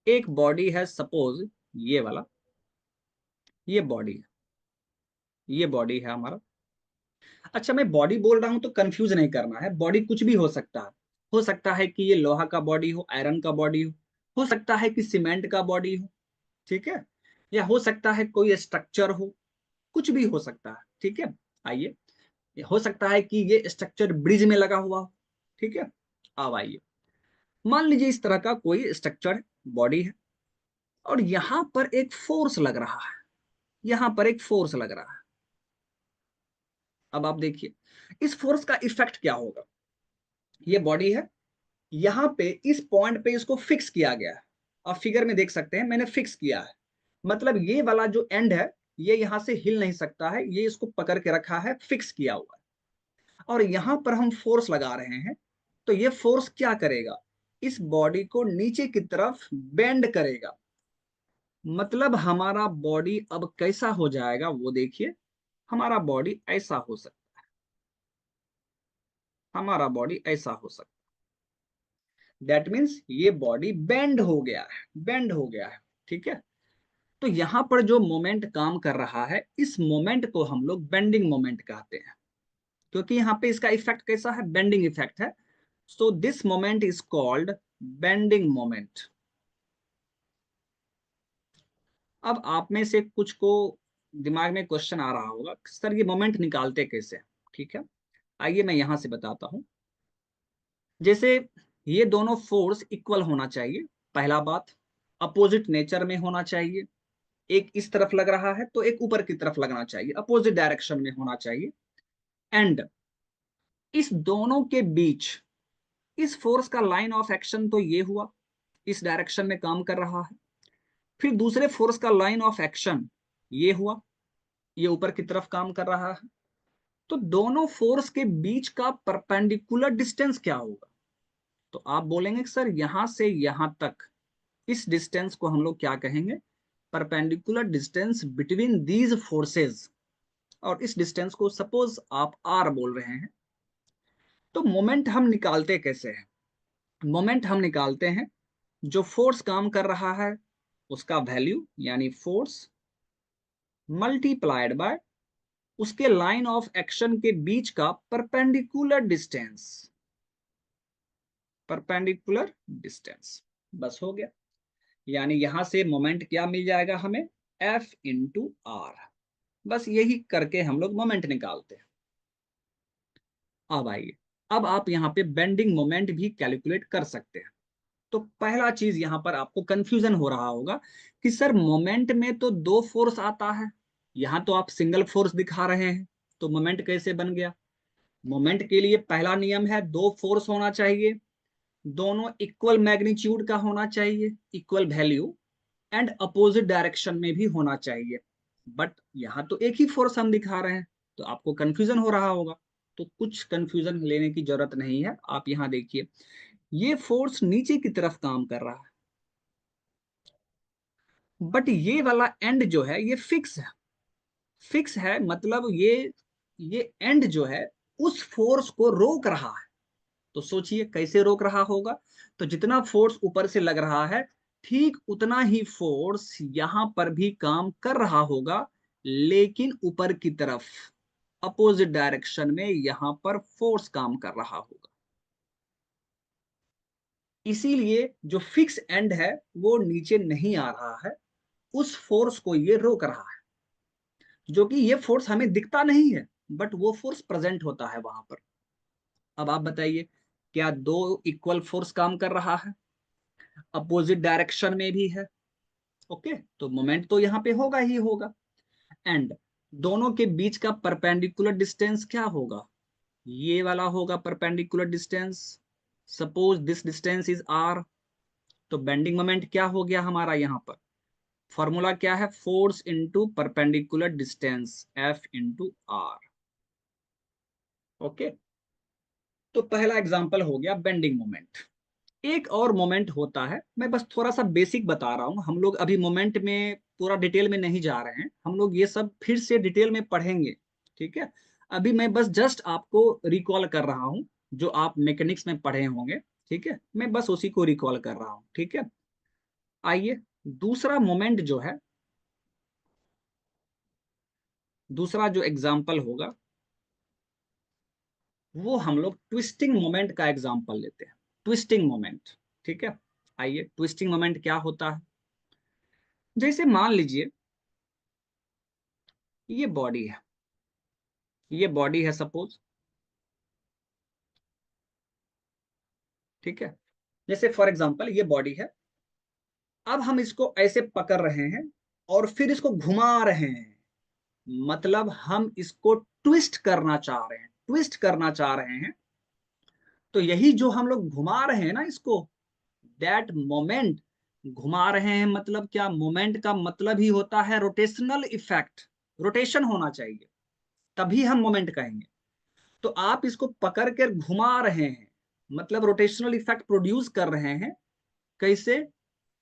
एक बॉडी है, सपोज ये वाला, ये बॉडी है, ये बॉडी है हमारा। अच्छा, मैं बॉडी बोल रहा हूं तो कंफ्यूज नहीं करना है, बॉडी कुछ भी हो सकता है कि ये लोहा का बॉडी हो, आयरन का बॉडी हो सकता है कि सीमेंट का बॉडी हो, ठीक है, या हो सकता है कोई स्ट्रक्चर हो, कुछ भी हो सकता है, ठीक है। आइए, हो सकता है कि ये स्ट्रक्चर ब्रिज में लगा हुआ हो, ठीक है। अब आइए, मान लीजिए इस तरह का कोई स्ट्रक्चर बॉडी है और यहां पर एक फोर्स लग रहा है, यहां पर एक फोर्स लग रहा है। अब आप देखिए इस फोर्स का इफेक्ट क्या होगा। ये बॉडी है, यहाँ पे इस पॉइंट पे इसको फिक्स किया गया है। आप फिगर में देख सकते हैं मैंने फिक्स किया है, मतलब ये वाला जो एंड है ये यहाँ से हिल नहीं सकता है, ये इसको पकड़ के रखा है, फिक्स किया हुआ है। और यहाँ पर हम फोर्स लगा रहे हैं, तो ये फोर्स क्या करेगा, इस बॉडी को नीचे की तरफ बेंड करेगा। मतलब हमारा बॉडी अब कैसा हो जाएगा वो देखिए, हमारा बॉडी ऐसा हो सकता है, हमारा बॉडी ऐसा हो सकता है। दैट मीन्स ये बॉडी बेंड हो गया है, बेंड हो गया है, ठीक है। तो यहां पर जो मोमेंट काम कर रहा है, इस मोमेंट को हम लोग बेंडिंग मोमेंट कहते हैं, क्योंकि यहाँ पे इसका इफेक्ट कैसा है, बेंडिंग इफेक्ट है। So this moment is called bending moment. अब आप में से कुछ को दिमाग में क्वेश्चन आ रहा होगा, सर ये मोमेंट निकालते कैसे, ठीक है। आइए मैं यहां से बताता हूं। जैसे ये दोनों फोर्स इक्वल होना चाहिए, पहला बात, अपोजिट नेचर में होना चाहिए। एक इस तरफ लग रहा है तो एक ऊपर की तरफ लगना चाहिए, अपोजिट डायरेक्शन में होना चाहिए। एंड इस दोनों के बीच इस फोर्स का लाइन ऑफ एक्शन तो ये हुआ, इस डायरेक्शन में काम कर रहा है। फिर दूसरे फोर्स का लाइन ऑफ एक्शन ये हुआ, ये ऊपर की तरफ काम कर रहा है। तो दोनों फोर्स के बीच का परपेंडिकुलर डिस्टेंस क्या होगा। तो आप बोलेंगे कि सर यहां से यहां तक इस डिस्टेंस को हम लोग क्या कहेंगे, perpendicular distance between these forces. और इस डिस्टेंस को सपोज आप आर बोल रहे हैं। तो मोमेंट हम निकालते कैसे हैं, मोमेंट हम निकालते हैं जो फोर्स काम कर रहा है उसका वैल्यू यानी फोर्स मल्टीप्लाइड बाय उसके लाइन ऑफ एक्शन के बीच का परपेंडिकुलर डिस्टेंस, परपेंडिकुलर डिस्टेंस। बस हो गया। यानी यहां से मोमेंट क्या मिल जाएगा हमें, F इंटू आर। बस यही करके हम लोग मोमेंट निकालते हैं। अब आइए, अब आप यहाँ पे बेंडिंग मोमेंट भी कैलकुलेट कर सकते हैं। तो पहला चीज यहां पर आपको कंफ्यूजन हो रहा होगा कि सर मोमेंट में तो दो फोर्स आता है, यहां तो आप सिंगल फोर्स दिखा रहे हैं, तो मोमेंट कैसे बन गया। मोमेंट के लिए पहला नियम है दो फोर्स होना चाहिए, दोनों इक्वल मैग्नीट्यूड का होना चाहिए, equal value, and opposite direction में भी होना चाहिए। बट यहाँ तो एक ही फोर्स हम दिखा रहे हैं, तो आपको कंफ्यूजन हो रहा होगा। तो कुछ कंफ्यूजन लेने की जरूरत नहीं है। आप यहाँ देखिए, ये फोर्स नीचे की तरफ काम कर रहा है, बट ये वाला एंड जो है ये फिक्स है, फिक्स है मतलब ये एंड जो है उस फोर्स को रोक रहा है। तो सोचिए कैसे रोक रहा होगा। तो जितना फोर्स ऊपर से लग रहा है ठीक उतना ही फोर्स यहां पर भी काम कर रहा होगा, लेकिन ऊपर की तरफ अपोजिट डायरेक्शन में यहां पर फोर्स काम कर रहा होगा। इसीलिए जो फिक्स एंड है वो नीचे नहीं आ रहा है, उस फोर्स को ये रोक रहा है। जो कि ये फोर्स हमें दिखता नहीं है, बट वो फोर्स प्रेजेंट होता है वहां पर। अब आप बताइए, क्या दो इक्वल फोर्स काम कर रहा है, अपोजिट डायरेक्शन में भी है, ओके, तो मोमेंट तो यहाँ पे होगा ही होगा। एंड दोनों के बीच का परपेंडिकुलर डिस्टेंस क्या होगा, ये वाला होगा perpendicular distance. Suppose this distance is R. तो बेंडिंग मोमेंट क्या हो गया हमारा यहाँ पर, फॉर्मूला क्या है, force into perpendicular distance F into R. Okay, तो पहला एग्जांपल हो गया बेंडिंग मोमेंट। एक और मोमेंट होता है, मैं बस थोड़ा सा बेसिक बता रहा हूं, हम लोग अभी मोमेंट में पूरा डिटेल में नहीं जा रहे हैं, हम लोग ये सब फिर से डिटेल में पढ़ेंगे। ठीक है, अभी मैं बस जस्ट आपको रिकॉल कर रहा हूं जो आप मैकेनिक्स में पढ़े होंगे। ठीक है, मैं बस उसी को रिकॉल कर रहा हूं। ठीक है, आइए दूसरा मोमेंट जो है, दूसरा जो एग्जाम्पल होगा वो हम लोग ट्विस्टिंग मोमेंट का एग्जाम्पल लेते हैं। ट्विस्टिंग मोमेंट, ठीक है, आइए ट्विस्टिंग मोमेंट क्या होता है। जैसे मान लीजिए ये बॉडी है, ये बॉडी है सपोज। ठीक है, जैसे फॉर एग्जांपल ये बॉडी है, अब हम इसको ऐसे पकड़ रहे हैं और फिर इसको घुमा रहे हैं, मतलब हम इसको ट्विस्ट करना चाह रहे हैं, ट्विस्ट करना चाह रहे हैं। तो यही जो हम लोग घुमा रहे हैं ना इसको, दैट मोमेंट, घुमा रहे हैं मतलब क्या, मोमेंट का मतलब ही होता है रोटेशनल इफेक्ट, रोटेशन होना चाहिए, तभी हम मोमेंट कहेंगे। तो आप इसको पकड़ कर घुमा रहे हैं मतलब रोटेशनल इफेक्ट प्रोड्यूस कर रहे हैं। कैसे,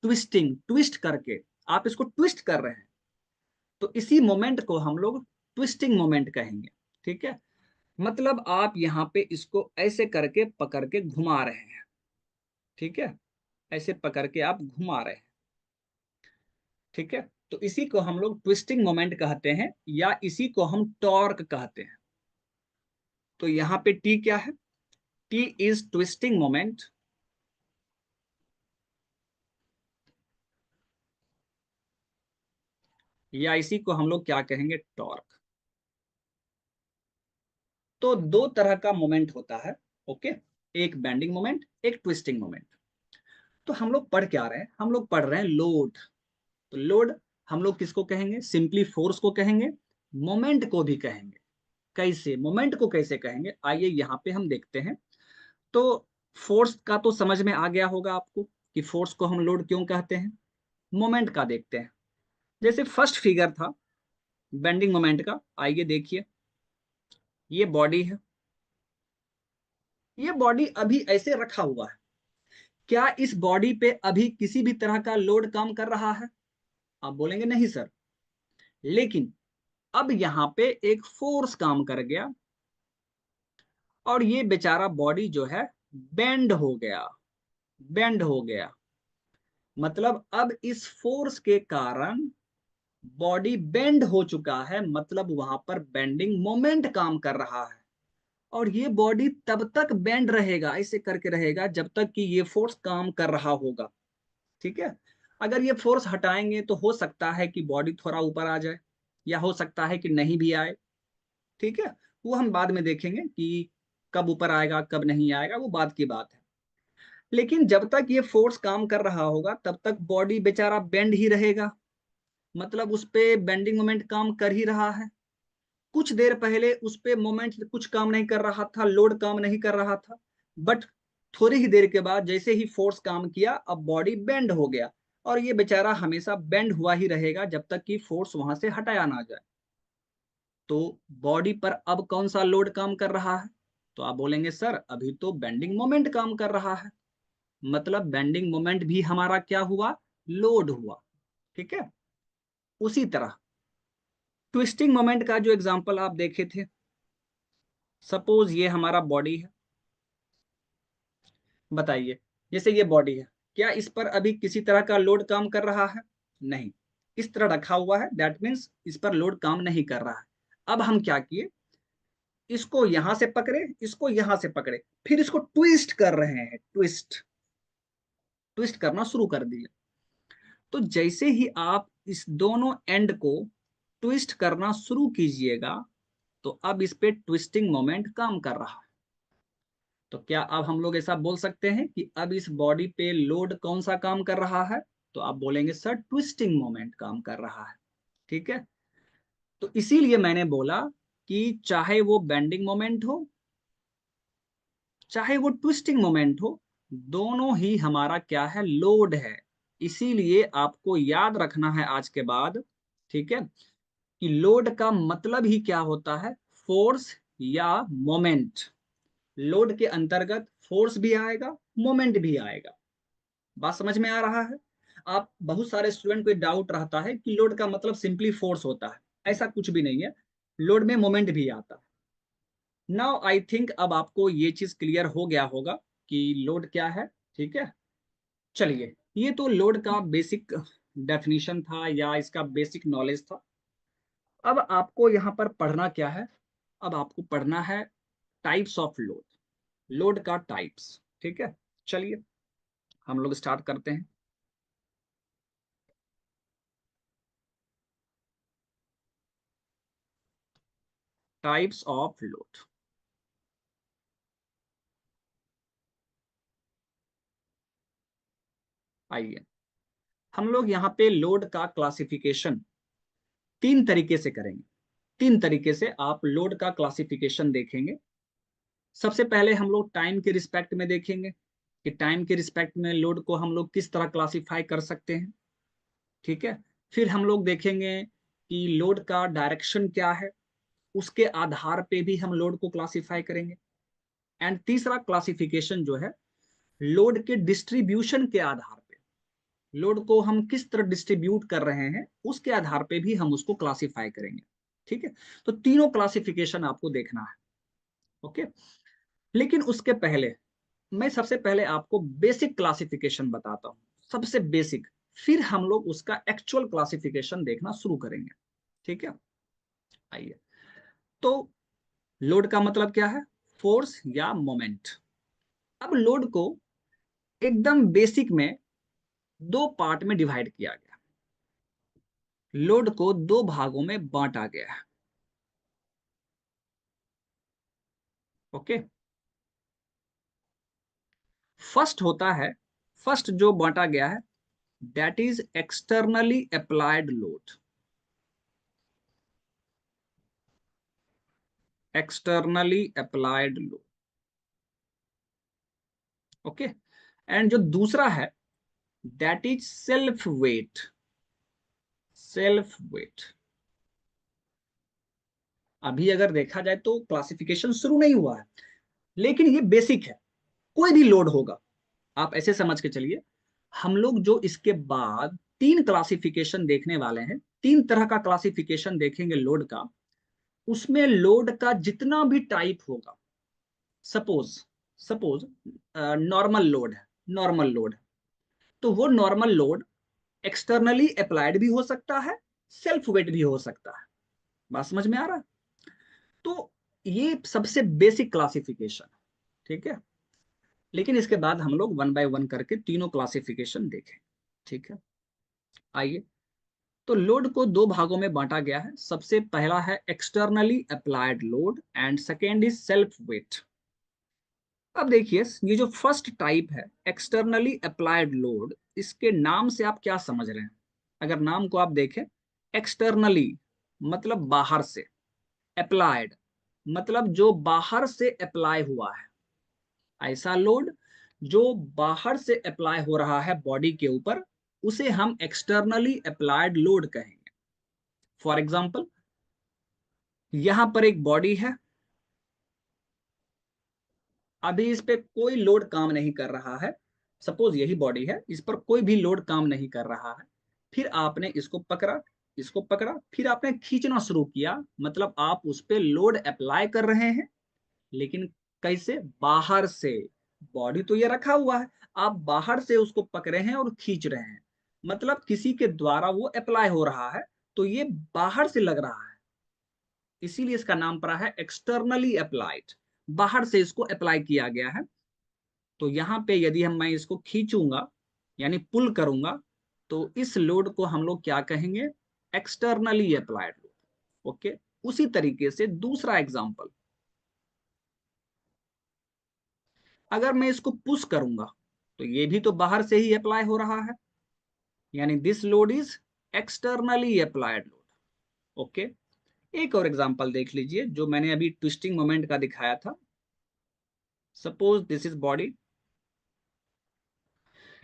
ट्विस्टिंग, ट्विस्ट करके आप इसको ट्विस्ट कर रहे हैं, तो इसी मोमेंट को हम लोग ट्विस्टिंग मोमेंट कहेंगे। ठीक है, मतलब आप यहाँ पे इसको ऐसे करके पकड़ के घुमा रहे हैं। ठीक है, ऐसे पकड़ के आप घुमा रहे हैं। ठीक है, तो इसी को हम लोग ट्विस्टिंग मोमेंट कहते हैं, या इसी को हम टॉर्क कहते हैं। तो यहाँ पे टी क्या है, टी इज ट्विस्टिंग मोमेंट, या इसी को हम लोग क्या कहेंगे, टॉर्क। तो दो तरह का मोमेंट होता है। ओके, एक बेंडिंग मोमेंट, एक ट्विस्टिंग मोमेंट। तो हम लोग पढ़ क्या रहे हैं, हम लोग पढ़ रहे हैं लोड। तो लोड हम लोग किसको कहेंगे, सिंपली फोर्स को कहेंगे, मोमेंट को भी कहेंगे। कैसे, मोमेंट को कैसे कहेंगे, आइए यहाँ पे हम देखते हैं। तो फोर्स का तो समझ में आ गया होगा आपको कि फोर्स को हम लोड क्यों कहते हैं। मोमेंट का देखते हैं। जैसे फर्स्ट फिगर था बेंडिंग मोमेंट का, आइए देखिए, ये बॉडी है, ये बॉडी अभी ऐसे रखा हुआ है, क्या इस बॉडी पे अभी किसी भी तरह का लोड काम कर रहा है, आप बोलेंगे नहीं सर। लेकिन अब यहाँ पे एक फोर्स काम कर गया और ये बेचारा बॉडी जो है बेंड हो गया, बेंड हो गया। मतलब अब इस फोर्स के कारण बॉडी बेंड हो चुका है, मतलब वहां पर बेंडिंग मोमेंट काम कर रहा है। और ये बॉडी तब तक बेंड रहेगा, ऐसे करके रहेगा जब तक कि ये फोर्स काम कर रहा होगा। ठीक है, अगर ये फोर्स हटाएंगे तो हो सकता है कि बॉडी थोड़ा ऊपर आ जाए, या हो सकता है कि नहीं भी आए। ठीक है, वो हम बाद में देखेंगे कि कब ऊपर आएगा कब नहीं आएगा, वो बात की बात है। लेकिन जब तक ये फोर्स काम कर रहा होगा तब तक बॉडी बेचारा बेंड ही रहेगा, मतलब उस पे बेंडिंग मोमेंट काम कर ही रहा है। कुछ देर पहले उस पे मोमेंट कुछ काम नहीं कर रहा था, लोड काम नहीं कर रहा था, बट थोड़ी ही देर के बाद जैसे ही फोर्स काम किया अब बॉडी बेंड हो गया, और ये बेचारा हमेशा बेंड हुआ ही रहेगा जब तक कि फोर्स वहां से हटाया ना जाए। तो बॉडी पर अब कौन सा लोड काम कर रहा है, तो आप बोलेंगे सर अभी तो बेंडिंग मोमेंट काम कर रहा है, मतलब बेंडिंग मोमेंट भी हमारा क्या हुआ, लोड हुआ। ठीक है, उसी तरह ट्विस्टिंग मोमेंट का जो एग्जांपल आप देखे थे, सपोज ये हमारा बॉडी है, बताइए, जैसे ये बॉडी है, क्या इस पर अभी किसी तरह का लोड काम कर रहा है, नहीं, इस तरह रखा हुआ है, दैट मीन्स इस पर लोड काम नहीं कर रहा है। अब हम क्या किए, इसको यहां से पकड़े, इसको यहां से पकड़े, फिर इसको ट्विस्ट कर रहे हैं, ट्विस्ट, ट्विस्ट करना शुरू कर दिए। तो जैसे ही आप इस दोनों एंड को ट्विस्ट करना शुरू कीजिएगा तो अब इस पे ट्विस्टिंग मोमेंट काम कर रहा है। तो क्या अब हम लोग ऐसा बोल सकते हैं कि अब इस बॉडी पे लोड कौन सा काम कर रहा है, तो आप बोलेंगे सर ट्विस्टिंग मोमेंट काम कर रहा है। ठीक है, तो इसीलिए मैंने बोला कि चाहे वो बेंडिंग मोमेंट हो चाहे वो ट्विस्टिंग मोमेंट हो, दोनों ही हमारा क्या है, लोड है। इसीलिए आपको याद रखना है आज के बाद, ठीक है, कि लोड का मतलब ही क्या होता है, फोर्स या मोमेंट। लोड के अंतर्गत फोर्स भी आएगा, मोमेंट भी आएगा। बात समझ में आ रहा है? आप बहुत सारे स्टूडेंट को डाउट रहता है कि लोड का मतलब सिंपली फोर्स होता है, ऐसा कुछ भी नहीं है, लोड में मोमेंट भी आता है। नाउ आई थिंक अब आपको ये चीज क्लियर हो गया होगा कि लोड क्या है, ठीक है। चलिए, ये तो लोड का बेसिक डेफिनेशन था या इसका बेसिक नॉलेज था। अब आपको यहाँ पर पढ़ना क्या है, अब आपको पढ़ना है टाइप्स ऑफ लोड, लोड का टाइप्स, ठीक है। चलिए हम लोग स्टार्ट करते हैं। Types of load. आइए, हम लोग यहाँ पे लोड का क्लासिफिकेशन तीन तरीके से करेंगे। तीन तरीके से आप लोड का क्लासिफिकेशन देखेंगे। सबसे पहले हम लोग टाइम के रिस्पेक्ट में देखेंगे कि टाइम के रिस्पेक्ट में लोड को हम लोग किस तरह क्लासिफाई कर सकते हैं, ठीक है। फिर हम लोग देखेंगे कि लोड का डायरेक्शन क्या है, उसके आधार पे भी हम लोड को क्लासिफाई करेंगे। एंड तीसरा क्लासिफिकेशन जो है, लोड के डिस्ट्रीब्यूशन के आधार पे, लोड को हम किस तरह डिस्ट्रीब्यूट कर रहे हैं उसके आधार पे भी हम उसको क्लासिफाई करेंगे, ठीक है। तो तीनों क्लासिफिकेशन आपको देखना है, ओके। लेकिन उसके पहले मैं सबसे पहले आपको बेसिक क्लासिफिकेशन बताता हूं, सबसे बेसिक, फिर हम लोग उसका एक्चुअल क्लासिफिकेशन देखना शुरू करेंगे, ठीक है। आइए, तो लोड का मतलब क्या है, फोर्स या मोमेंट। अब लोड को एकदम बेसिक में दो पार्ट में डिवाइड किया गया, लोड को दो भागों में बांटा गया है, ओके। फर्स्ट होता है, फर्स्ट जो बांटा गया है, that is externally applied load, externally applied load, okay. And जो दूसरा है, that is self weight, self weight. अभी अगर देखा जाए तो क्लासिफिकेशन शुरू नहीं हुआ है, लेकिन ये बेसिक है, कोई भी लोड होगा, आप ऐसे समझ के चलिए। हम लोग जो इसके बाद तीन क्लासिफिकेशन देखने वाले हैं, तीन तरह का क्लासिफिकेशन देखेंगे लोड का, उसमें लोड का जितना भी टाइप होगा, सपोज सपोज नॉर्मल लोड है, नॉर्मल लोड है, तो वो नॉर्मल लोड एक्सटर्नली अप्लाइड भी हो सकता है, सेल्फ वेट भी हो सकता है। बात समझ में आ रहा है? तो ये सबसे बेसिक क्लासिफिकेशन, ठीक है। लेकिन इसके बाद हम लोग वन बाय वन करके तीनों क्लासिफिकेशन देखें, ठीक है। आइए, तो लोड को दो भागों में बांटा गया है। सबसे पहला है externally applied load and second is self weight. अब देखिए, ये जो फर्स्ट टाइप है एक्सटर्नली अप्लाइड लोड, इसके नाम से आप क्या समझ रहे हैं? अगर नाम को आप देखें, एक्सटर्नली मतलब बाहर से, अप्लाइड मतलब जो बाहर से अप्लाई हुआ है, ऐसा लोड जो बाहर से अप्लाई हो रहा है बॉडी के ऊपर, उसे हम एक्सटर्नली अप्लाइड लोड कहेंगे। फॉर एग्जाम्पल, यहां पर एक बॉडी है, अभी इस पे कोई लोड काम नहीं कर रहा है, सपोज यही बॉडी है, इस पर कोई भी लोड काम नहीं कर रहा है। फिर आपने इसको पकड़ा, इसको पकड़ा, फिर आपने खींचना शुरू किया, मतलब आप उस पर लोड अप्लाई कर रहे हैं, लेकिन कैसे? बाहर से। बॉडी तो ये रखा हुआ है, आप बाहर से उसको पकड़े हैं और खींच रहे हैं, मतलब किसी के द्वारा वो अप्लाई हो रहा है, तो ये बाहर से लग रहा है, इसीलिए इसका नाम पड़ा है एक्सटर्नली अप्लाइड, बाहर से इसको अप्लाई किया गया है। तो यहाँ पे यदि मैं इसको खींचूंगा यानी पुल करूंगा, तो इस लोड को हम लोग क्या कहेंगे? Externally applied load, okay. उसी तरीके से दूसरा एग्जांपल, अगर मैं इसको पुश करूंगा, तो ये भी तो बाहर से ही अप्लाई हो रहा है, यानी this load is externally applied load, okay. एक और एग्जांपल देख लीजिए जो मैंने अभी ट्विस्टिंग मोमेंट का दिखाया था। सपोज दिस इज बॉडी,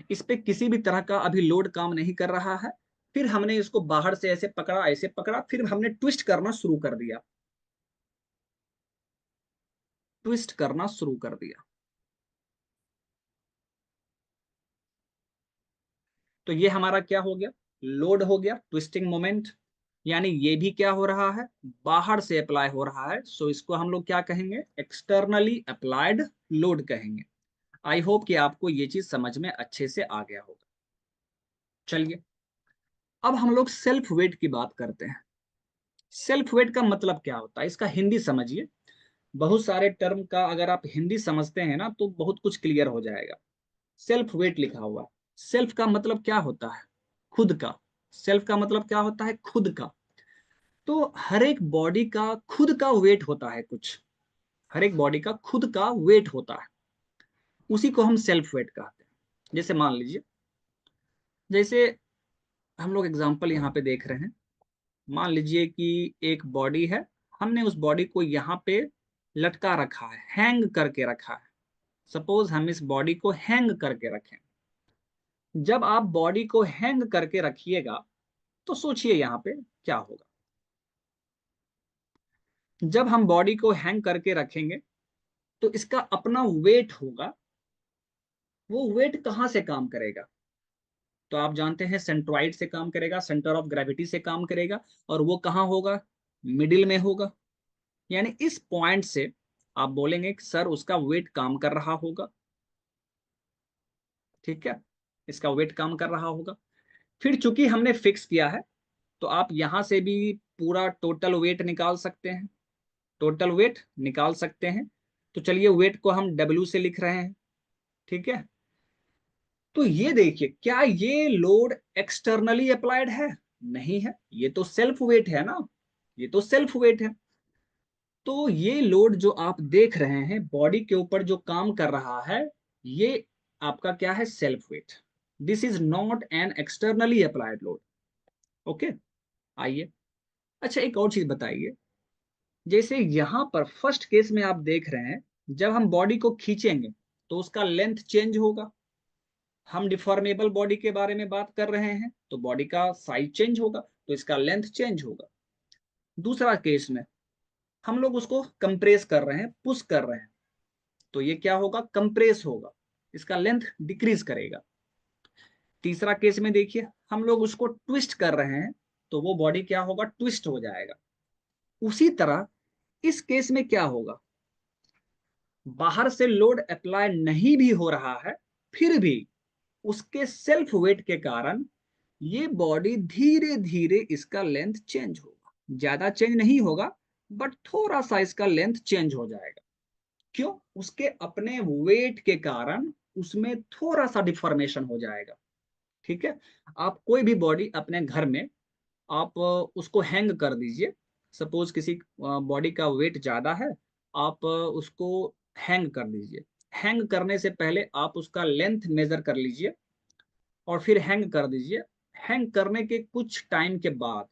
इस पे किसी भी तरह का अभी लोड काम नहीं कर रहा है। फिर हमने इसको बाहर से ऐसे पकड़ा, फिर हमने ट्विस्ट करना शुरू कर दिया, ट्विस्ट करना शुरू कर दिया। तो ये हमारा क्या हो गया, लोड हो गया, ट्विस्टिंग मोमेंट। यानी ये भी क्या हो रहा है, बाहर से अप्लाई हो रहा है। सो इसको हम लोग क्या कहेंगे, एक्सटर्नली अप्लाइड लोड कहेंगे। आई होप कि आपको ये चीज समझ में अच्छे से आ गया होगा। चलिए, अब हम लोग सेल्फ वेट की बात करते हैं। सेल्फ वेट का मतलब क्या होता है, इसका हिंदी समझिए। बहुत सारे टर्म का अगर आप हिंदी समझते हैं ना तो बहुत कुछ क्लियर हो जाएगा। सेल्फ वेट लिखा हुआ, सेल्फ का मतलब क्या होता है, खुद का। सेल्फ का मतलब क्या होता है, खुद का। तो हर एक बॉडी का खुद का वेट होता है कुछ, हर एक बॉडी का खुद का वेट होता है, उसी को हम सेल्फ वेट कहते हैं। जैसे मान लीजिए, जैसे हम लोग एग्जांपल यहाँ पे देख रहे हैं। मान लीजिए कि एक बॉडी है, हमने उस बॉडी को यहाँ पे लटका रखा है, हैंग करके रखा है। सपोज हम इस बॉडी को हैंग करके रखें। जब आप बॉडी को हैंग करके रखिएगा तो सोचिए यहाँ पे क्या होगा। जब हम बॉडी को हैंग करके रखेंगे तो इसका अपना वेट होगा। वो वेट कहाँ से काम करेगा, तो आप जानते हैं सेंट्रॉइड से काम करेगा, सेंटर ऑफ ग्रेविटी से काम करेगा। और वो कहाँ होगा, मिडिल में होगा। यानी इस पॉइंट से आप बोलेंगे कि सर उसका वेट काम कर रहा होगा। ठीक है, इसका वेट काम कर रहा होगा। फिर चूंकि हमने फिक्स किया है तो आप यहां से भी पूरा टोटल वेट निकाल सकते हैं, टोटल वेट निकाल सकते हैं। तो चलिए वेट को हम W से लिख रहे हैं। ठीक है, तो ये देखिए, क्या ये लोड एक्सटर्नली अप्लाइड है, नहीं है, ये तो सेल्फ वेट है ना, ये तो सेल्फ वेट है। तो ये लोड जो आप देख रहे हैं बॉडी के ऊपर जो काम कर रहा है, ये आपका क्या है, self weight. This is not an externally applied load. Okay, आइए। अच्छा, एक और चीज बताइए। जैसे यहां पर फर्स्ट केस में आप देख रहे हैं, जब हम बॉडी को खींचेंगे तो उसका लेंथ चेंज होगा। हम डिफॉर्मेबल बॉडी के बारे में बात कर रहे हैं तो बॉडी का साइज चेंज होगा, तो इसका लेंथ चेंज होगा। दूसरा केस में हम लोग उसको कंप्रेस कर रहे हैं, पुश कर रहे हैं, तो ये क्या होगा, कंप्रेस होगा, इसका लेंथ डिक्रीज करेगा। तीसरा केस में देखिए, हम लोग उसको ट्विस्ट कर रहे हैं तो वो बॉडी क्या होगा, ट्विस्ट हो जाएगा। उसी तरह इस केस में क्या होगा, बाहर से लोड अप्लाई नहीं भी हो रहा है, फिर भी उसके सेल्फ वेट के कारण ये बॉडी धीरे धीरे इसका लेंथ चेंज होगा। ज्यादा चेंज नहीं होगा, बट थोड़ा सा इसका लेंथ चेंज हो जाएगा। क्यों, उसके अपने वेट के कारण उसमें थोड़ा सा डिफॉर्मेशन हो जाएगा। ठीक है, आप कोई भी बॉडी अपने घर में आप उसको हैंग कर दीजिए। सपोज किसी बॉडी का वेट ज्यादा है, आप उसको हैंग कर दीजिए। हैंग करने से पहले आप उसका लेंथ मेजर कर लीजिए और फिर हैंग कर दीजिए। हैंग करने के कुछ टाइम के बाद,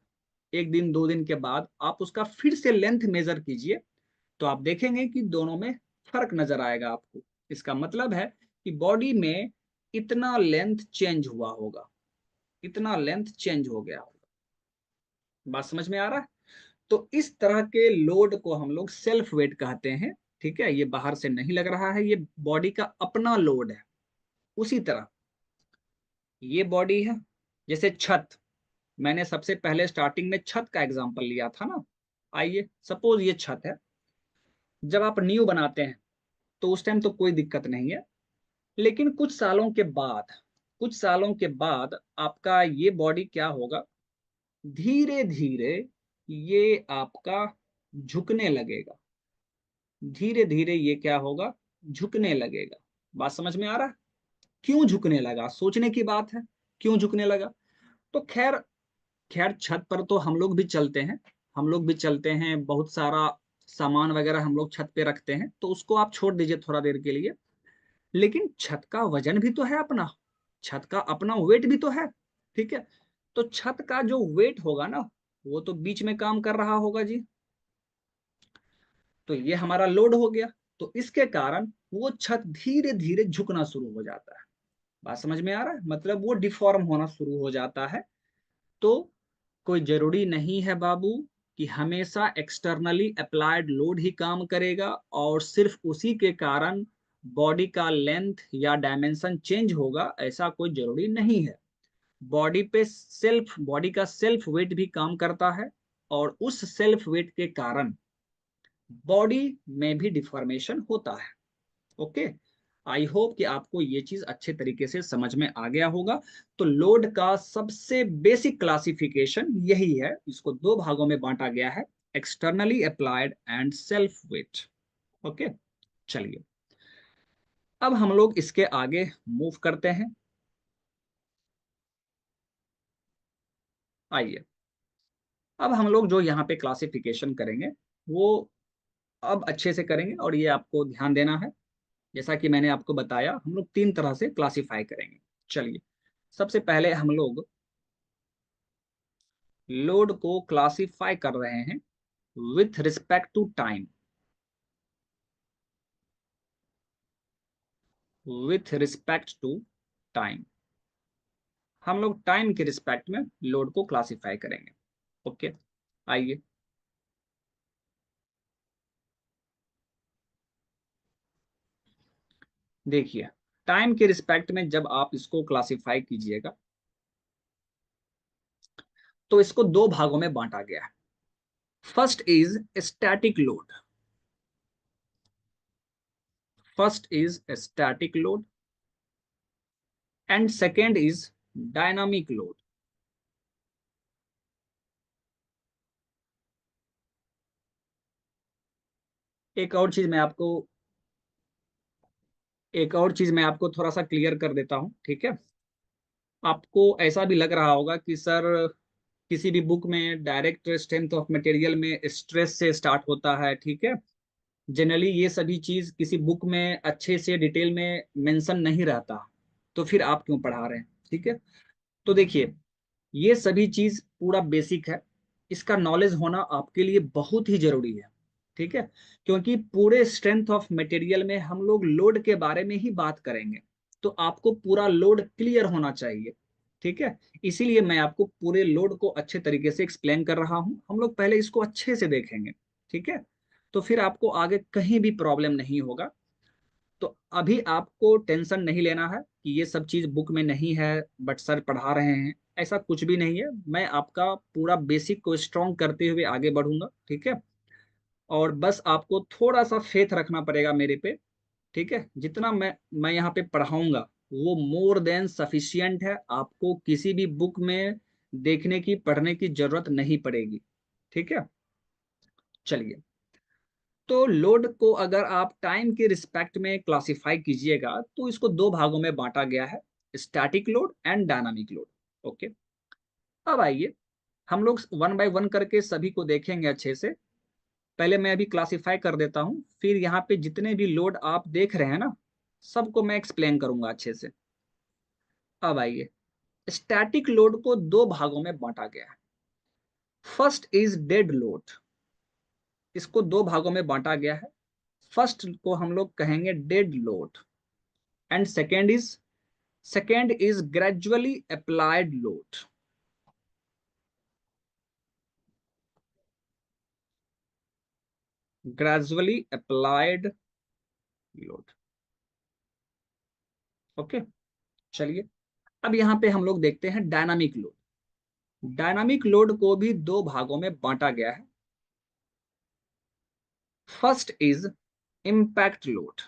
एक दिन 2 दिन के बाद आप उसका फिर से लेंथ मेजर कीजिए, तो आप देखेंगे कि दोनों में फर्क नजर आएगा आपको। इसका मतलब है कि बॉडी में इतना लेंथ चेंज हुआ होगा, इतना लेंथ चेंज हो गया होगा। बात समझ में आ रहा है। तो इस तरह के लोड को हम लोग सेल्फ वेट कहते हैं। ठीक है, ये बाहर से नहीं लग रहा है, ये बॉडी का अपना लोड है। उसी तरह ये बॉडी है, जैसे छत, मैंने सबसे पहले स्टार्टिंग में छत का एग्जांपल लिया था ना। आइए, सपोज ये छत है। जब आप न्यू बनाते हैं तो उस टाइम तो कोई दिक्कत नहीं है, लेकिन कुछ सालों के बाद, कुछ सालों के बाद आपका ये बॉडी क्या होगा, धीरे धीरे ये आपका झुकने लगेगा। धीरे धीरे ये क्या होगा, झुकने लगेगा। बात समझ में आ रहा है। क्यों झुकने लगा, सोचने की बात है, क्यों झुकने लगा। तो खैर खैर छत पर तो हम लोग भी चलते हैं, हम लोग भी चलते हैं, बहुत सारा सामान वगैरह हम लोग छत पे रखते हैं, तो उसको आप छोड़ दीजिए थोड़ा देर के लिए। लेकिन छत का वजन भी तो है अपना, छत का अपना वेट भी तो है। ठीक है, तो छत का जो वेट होगा ना, वो तो बीच में काम कर रहा होगा जी। तो ये हमारा लोड हो गया, तो इसके कारण वो छत धीरे धीरे झुकना शुरू हो जाता है। बात समझ में आ रहा है, मतलब वो डिफॉर्म होना शुरू हो जाता है। तो कोई जरूरी नहीं है बाबू कि हमेशा एक्सटर्नली अप्लाइड लोड ही काम करेगा और सिर्फ उसी के कारण बॉडी का लेंथ या डायमेंशन चेंज होगा, ऐसा कोई जरूरी नहीं है। बॉडी का सेल्फ वेट भी काम करता है और उस सेल्फ वेट के कारण बॉडी में भी डिफॉर्मेशन होता है। ओके, आई होप कि आपको ये चीज अच्छे तरीके से समझ में आ गया होगा। तो लोड का सबसे बेसिक क्लासिफिकेशन यही है, इसको दो भागों में बांटा गया है, externally applied and self weight. Okay, चलिए अब हम लोग इसके आगे मूव करते हैं। आइए, अब हम लोग जो यहाँ पे क्लासिफिकेशन करेंगे वो अब अच्छे से करेंगे, और ये आपको ध्यान देना है। जैसा कि मैंने आपको बताया, हम लोग तीन तरह से क्लासिफाई करेंगे। चलिए, सबसे पहले हम लोग लोड को क्लासिफाई कर रहे हैं with respect to time. With respect to time, हम लोग टाइम के रिस्पेक्ट में लोड को क्लासिफाई करेंगे। ओके, आइए। देखिए, टाइम के रिस्पेक्ट में जब आप इसको क्लासिफाई कीजिएगा तो इसको दो भागों में बांटा गया है। First is static load. First is static load and second is dynamic load. एक और चीज मैं आपको एक और चीज मैं आपको थोड़ा सा क्लियर कर देता हूं, ठीक है। आपको ऐसा भी लग रहा होगा कि सर किसी भी बुक में डायरेक्ट स्ट्रेंथ ऑफ मटेरियल में स्ट्रेस से स्टार्ट होता है, ठीक है। जनरली ये सभी चीज किसी बुक में अच्छे से डिटेल में मेंशन नहीं रहता, तो फिर आप क्यों पढ़ा रहे हैं, ठीक है। तो देखिए, ये सभी चीज पूरा बेसिक है, इसका नॉलेज होना आपके लिए बहुत ही जरूरी है, ठीक है। क्योंकि पूरे स्ट्रेंथ ऑफ मटेरियल में हम लोग लोड के बारे में ही बात करेंगे, तो आपको पूरा लोड क्लियर होना चाहिए, ठीक है। इसीलिए मैं आपको पूरे लोड को अच्छे तरीके से एक्सप्लेन कर रहा हूं। हम लोग पहले इसको अच्छे से देखेंगे, ठीक है। तो फिर आपको आगे कहीं भी प्रॉब्लम नहीं होगा। तो अभी आपको टेंशन नहीं लेना है कि ये सब चीज बुक में नहीं है बट सर पढ़ा रहे हैं, ऐसा कुछ भी नहीं है। मैं आपका पूरा बेसिक को स्ट्रॉन्ग करते हुए आगे बढ़ूंगा, ठीक है। और बस आपको थोड़ा सा फेथ रखना पड़ेगा मेरे पे, ठीक है। जितना मैं यहाँ पे पढ़ाऊंगा वो मोर देन सफिशियंट है, आपको किसी भी बुक में देखने की पढ़ने की जरूरत नहीं पड़ेगी, ठीक है। चलिए, तो लोड को अगर आप टाइम के रिस्पेक्ट में क्लासिफाई कीजिएगा तो इसको दो भागों में बांटा गया है, static load and dynamic load. Okay, अब आइए हम लोग वन बाय वन करके सभी को देखेंगे अच्छे से। पहले मैं अभी क्लासिफाई कर देता हूं, फिर यहाँ पे जितने भी लोड आप देख रहे हैं ना, सबको मैं एक्सप्लेन करूंगा अच्छे से। अब आइए, स्टैटिक लोड को दो भागों में बांटा गया है। फर्स्ट इज डेड लोड, इसको दो भागों में बांटा गया है। फर्स्ट को हम लोग कहेंगे dead load and second is gradually applied load. Gradually applied load. Okay, चलिए अब यहाँ पे हम लोग देखते हैं डायनामिक लोड। डायनामिक लोड को भी दो भागों में बांटा गया है। First is impact load.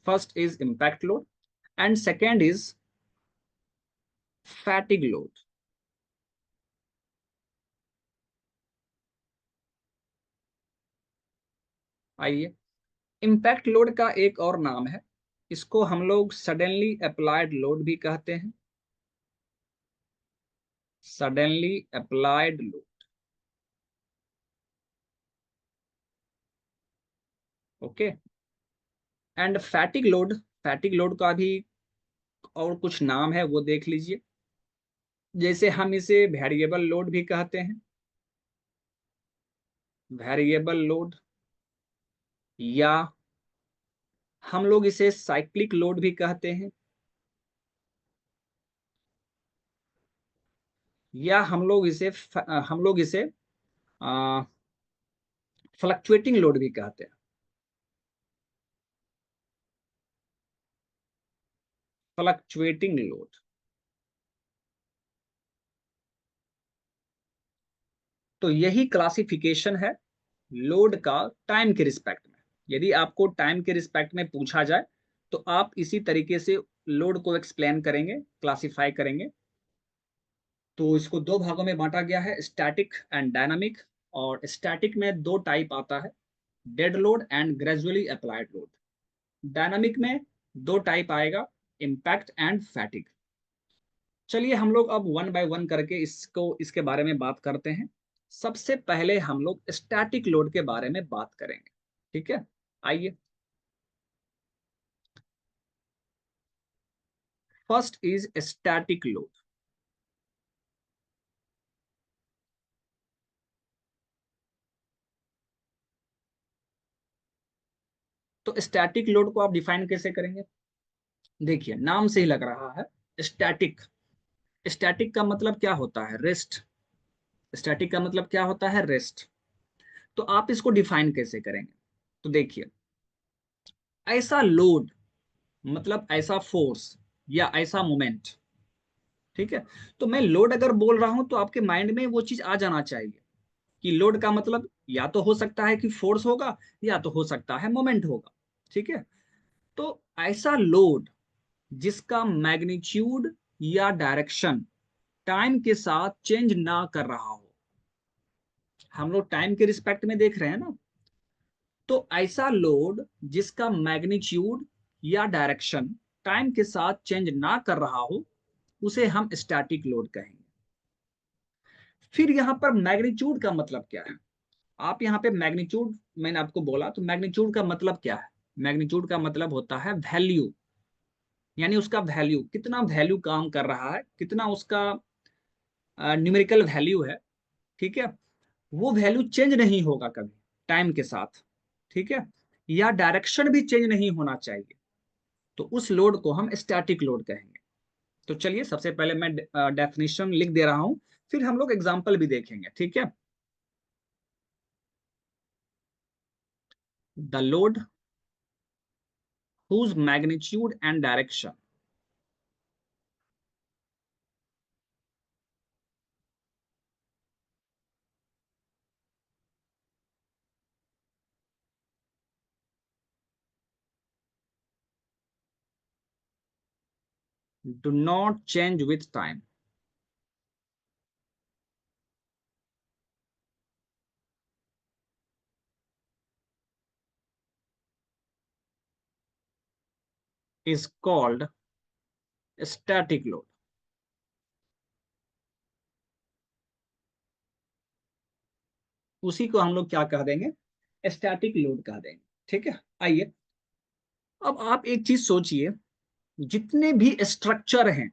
First is impact load and second is fatigue load. आइए, इम्पैक्ट लोड का एक और नाम है, इसको हम लोग सडनली अप्लाइड लोड भी कहते हैं। Suddenly applied load. Okay, and fatigue load का भी और कुछ नाम है, वो देख लीजिए। जैसे हम इसे वेरिएबल लोड भी कहते हैं, वेरिएबल लोड। या हम लोग इसे साइक्लिक लोड भी कहते हैं, या हम लोग इसे फ्लक्चुएटिंग लोड भी कहते हैं। Fluctuating load. तो यही क्लासिफिकेशन है लोड का टाइम के रिस्पेक्ट में। यदि आपको टाइम के रिस्पेक्ट में पूछा जाए तो आप इसी तरीके से लोड को एक्सप्लेन करेंगे, क्लासिफाई करेंगे। तो इसको दो भागों में बांटा गया है, स्टैटिक एंड डायनामिक। और स्टैटिक में दो टाइप आता है, dead load and gradually applied load. Dynamic में दो टाइप आएगा, इम्पैक्ट एंड फैटिग। चलिए हम लोग अब वन बाय वन करके इसके बारे में बात करते हैं। सबसे पहले हम लोग स्टैटिक लोड के बारे में बात करेंगे, ठीक है। आइए, फर्स्ट इज स्टैटिक लोड। तो स्टैटिक लोड को आप डिफाइन कैसे करेंगे? देखिए, नाम से ही लग रहा है स्टैटिक। स्टैटिक का मतलब क्या होता है? रेस्ट। स्टैटिक का मतलब क्या होता है? रेस्ट। तो आप इसको डिफाइन कैसे करेंगे? तो देखिए, ऐसा लोड मतलब ऐसा फोर्स या ऐसा मोमेंट, ठीक है। तो मैं लोड अगर बोल रहा हूं तो आपके माइंड में वो चीज आ जाना चाहिए कि लोड का मतलब या तो हो सकता है कि फोर्स होगा, या तो हो सकता है मोमेंट होगा, ठीक है। तो ऐसा लोड जिसका मैग्नीट्यूड या डायरेक्शन टाइम के साथ चेंज ना कर रहा हो। हम लोग टाइम के रिस्पेक्ट में देख रहे हैं ना। तो ऐसा लोड जिसका मैग्नीट्यूड या डायरेक्शन टाइम के साथ चेंज ना कर रहा हो, उसे हम स्टैटिक लोड कहेंगे। फिर यहां पर मैग्नीट्यूड का मतलब क्या है? आप यहाँ पे मैग्नीट्यूड, मैंने आपको बोला, तो मैग्नीट्यूड का मतलब क्या है? मैग्नीट्यूड का मतलब होता है वैल्यू, यानी उसका वैल्यू, कितना वैल्यू काम कर रहा है, कितना उसका न्यूमेरिकल वैल्यू है, ठीक है। वो वैल्यू चेंज नहीं होगा कभी टाइम के साथ, ठीक है। या डायरेक्शन भी चेंज नहीं होना चाहिए। तो उस लोड को हम स्टैटिक लोड कहेंगे। तो चलिए सबसे पहले मैं डेफिनेशन लिख दे रहा हूं, फिर हम लोग एग्जांपल भी देखेंगे, ठीक है। The load whose magnitude and direction do not change with time is called static load। उसी को हम लोग क्या कह देंगे? स्टैटिक लोड कह देंगे, ठीक है। आइए, अब आप एक चीज सोचिए, जितने भी स्ट्रक्चर हैं,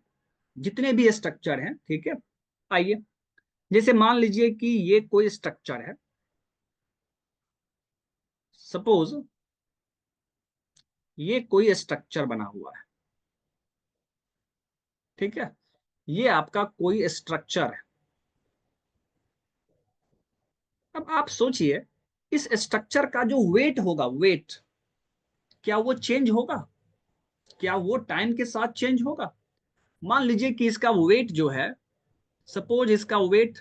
जितने भी स्ट्रक्चर हैं, ठीक है। आइए, जैसे मान लीजिए कि ये कोई स्ट्रक्चर है, सपोज ये कोई स्ट्रक्चर बना हुआ है, ठीक है। ये आपका कोई स्ट्रक्चर है। अब आप सोचिए, इस स्ट्रक्चर का जो वेट होगा, वेट, क्या वो चेंज होगा? क्या वो टाइम के साथ चेंज होगा? मान लीजिए कि इसका वेट जो है, सपोज इसका वेट,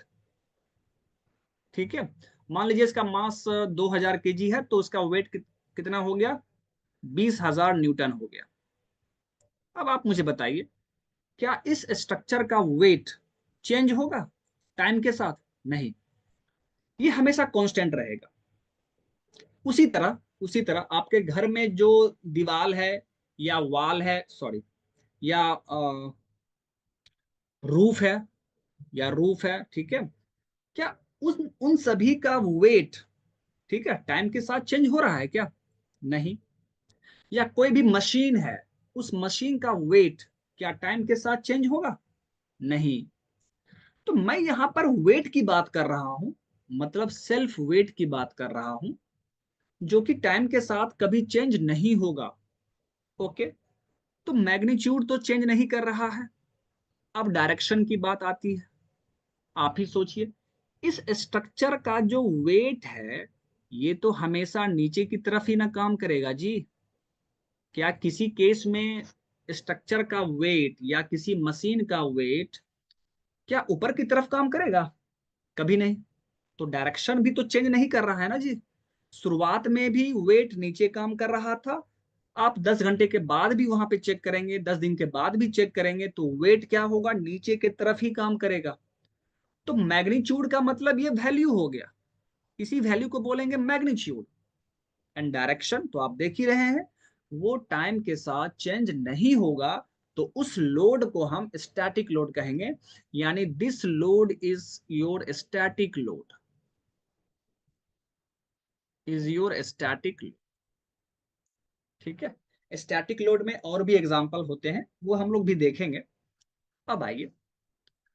ठीक है, मान लीजिए इसका मास 2000 kg है, तो इसका वेट कितना हो गया? 20,000 न्यूटन हो गया। अब आप मुझे बताइए, क्या इस स्ट्रक्चर का वेट चेंज होगा टाइम के साथ? नहीं, ये हमेशा कांस्टेंट रहेगा। उसी तरह आपके घर में जो दीवार है, या वॉल है, सॉरी, या रूफ है, ठीक है। क्या उन उन सभी का वेट, ठीक है, टाइम के साथ चेंज हो रहा है क्या? नहीं। या कोई भी मशीन है, उस मशीन का वेट क्या टाइम के साथ चेंज होगा? नहीं। तो मैं यहां पर वेट की बात कर रहा हूं, मतलब सेल्फ वेट की बात कर रहा हूं, जो कि टाइम के साथ कभी चेंज नहीं होगा। ओके, तो मैग्नीट्यूड तो चेंज नहीं कर रहा है। अब डायरेक्शन की बात आती है। आप ही सोचिए, इस स्ट्रक्चर का जो वेट है, ये तो हमेशा नीचे की तरफ ही ना काम करेगा जी। क्या किसी केस में स्ट्रक्चर का वेट या किसी मशीन का वेट क्या ऊपर की तरफ काम करेगा? कभी नहीं। तो डायरेक्शन भी तो चेंज नहीं कर रहा है ना जी। शुरुआत में भी वेट नीचे काम कर रहा था। आप 10 घंटे के बाद भी वहां पे चेक करेंगे, 10 दिन के बाद भी चेक करेंगे, तो वेट क्या होगा? नीचे की तरफ ही काम करेगा। तो मैग्नीट्यूड का मतलब ये वैल्यू हो गया। इसी वैल्यू को बोलेंगे मैग्नीट्यूड। एंड डायरेक्शन तो आप देख ही रहे हैं, वो टाइम के साथ चेंज नहीं होगा। तो उस लोड को हम स्टैटिक लोड कहेंगे। यानी this load is your static load, is your static. ठीक है। स्टैटिक लोड में और भी एग्जांपल होते हैं, वो हम लोग भी देखेंगे। अब आइए,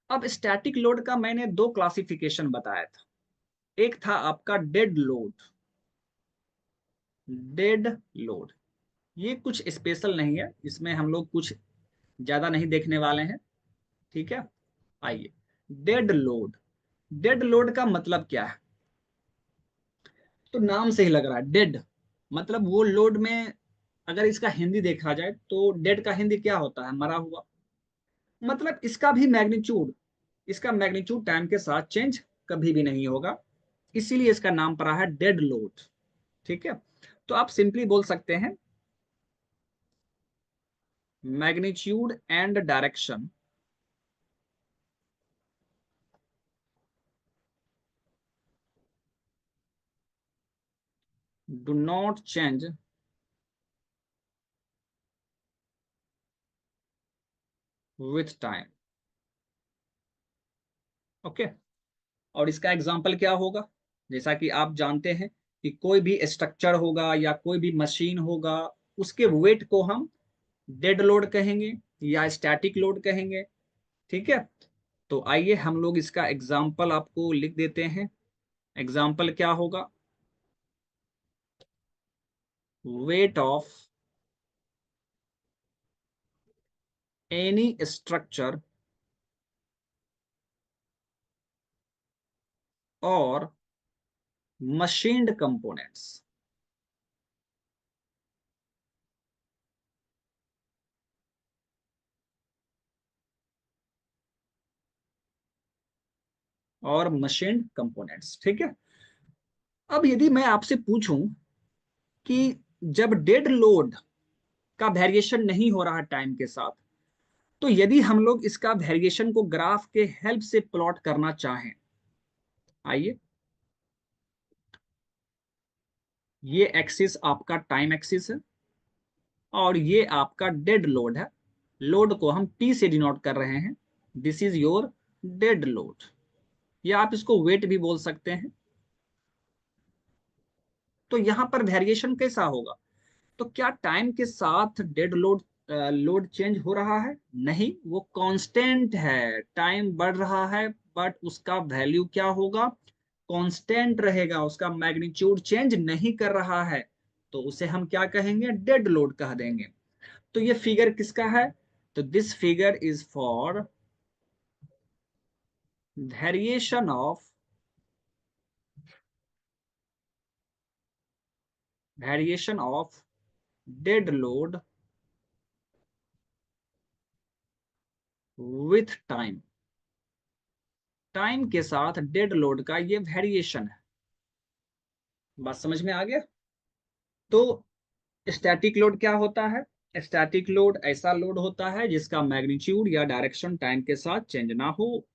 अब स्टैटिक लोड का मैंने दो क्लासिफिकेशन बताया था। एक था आपका डेड लोड। डेड लोड ये कुछ स्पेशल नहीं है, इसमें हम लोग कुछ ज्यादा नहीं देखने वाले हैं। ठीक है। आइए, डेड लोड। डेड लोड का मतलब क्या है? तो नाम से ही लग रहा है डेड, मतलब वो लोड में, अगर इसका हिंदी देखा जाए तो डेड का हिंदी क्या होता है? मरा हुआ। मतलब इसका भी मैग्नीट्यूड, इसका मैग्नीट्यूड टाइम के साथ चेंज कभी भी नहीं होगा। इसीलिए इसका नाम पड़ा है डेड लोड। ठीक है। तो आप सिंपली बोल सकते हैं magnitude and direction do not change with time. Okay. और इसका एग्जाम्पल क्या होगा? जैसा कि आप जानते हैं कि कोई भी स्ट्रक्चर होगा या कोई भी मशीन होगा, उसके वेट को हम डेड लोड कहेंगे या स्टैटिक लोड कहेंगे। ठीक है। तो आइए हम लोग इसका एग्जाम्पल आपको लिख देते हैं। एग्जाम्पल क्या होगा? वेट ऑफ एनी स्ट्रक्चर और मशीन्ड कंपोनेंट्स। और मशीन्ड कंपोनेंट्स। ठीक है। अब यदि मैं आपसे पूछूं कि जब डेड लोड का वेरिएशन नहीं हो रहा टाइम के साथ, तो यदि हम लोग इसका वेरिएशन को ग्राफ के हेल्प से प्लॉट करना चाहें, आइए, ये एक्सिस आपका टाइम एक्सिस है और ये आपका डेड लोड है। लोड को हम टी से डिनोट कर रहे हैं। This is your dead load, या आप इसको वेट भी बोल सकते हैं। तो यहां पर वेरिएशन कैसा होगा? तो क्या टाइम के साथ डेड लोड लोड चेंज हो रहा है? नहीं, वो कांस्टेंट है। टाइम बढ़ रहा है बट उसका वैल्यू क्या होगा? कांस्टेंट रहेगा, उसका मैग्नीट्यूड चेंज नहीं कर रहा है। तो उसे हम क्या कहेंगे? डेड लोड कह देंगे। तो ये फिगर किसका है? तो this figure is for variation of, variation of dead load with time. Time के साथ डेड लोड का ये वेरिएशन है। बात समझ में आ गया? तो स्टैटिक लोड क्या होता है? स्टैटिक लोड ऐसा लोड होता है जिसका मैग्नीट्यूड या डायरेक्शन टाइम के साथ चेंज ना हो।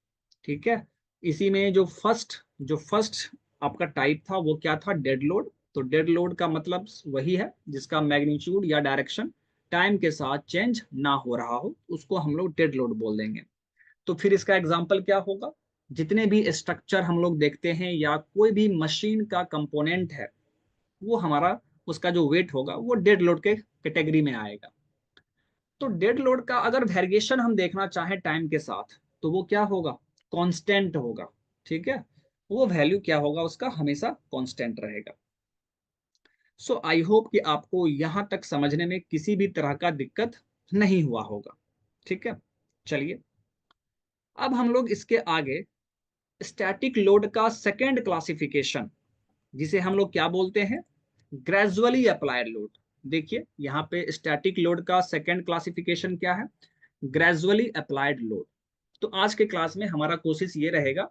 ठीक है। इसी में जो फर्स्ट आपका टाइप था वो क्या था? Dead load. तो डेड लोड का मतलब वही है जिसका मैग्नीट्यूड या डायरेक्शन टाइम के साथ चेंज ना हो रहा हो, उसको हम लोग डेड लोड बोल देंगे। तो फिर इसका एग्जाम्पल क्या होगा? जितने भी स्ट्रक्चर हम लोग देखते हैं या कोई भी मशीन का कंपोनेंट है, वो हमारा, उसका जो वेट होगा वो डेड लोड के कैटेगरी में आएगा। तो डेड लोड का अगर वेरिएशन हम देखना चाहें टाइम के साथ, तो वो क्या होगा? कांस्टेंट होगा। ठीक है। वो वैल्यू क्या होगा? उसका हमेशा कांस्टेंट रहेगा। सो आई होप कि आपको यहां तक समझने में किसी भी तरह का दिक्कत नहीं हुआ होगा। ठीक है, चलिए अब हम लोग इसके आगे स्टैटिक लोड का सेकेंड क्लासिफिकेशन, जिसे हम लोग क्या बोलते हैं, ग्रेजुअली अप्लाइड लोड। देखिए यहाँ पे स्टैटिक लोड का सेकेंड क्लासिफिकेशन क्या है, ग्रेजुअली अप्लाइड लोड। तो आज के क्लास में हमारा कोशिश ये रहेगा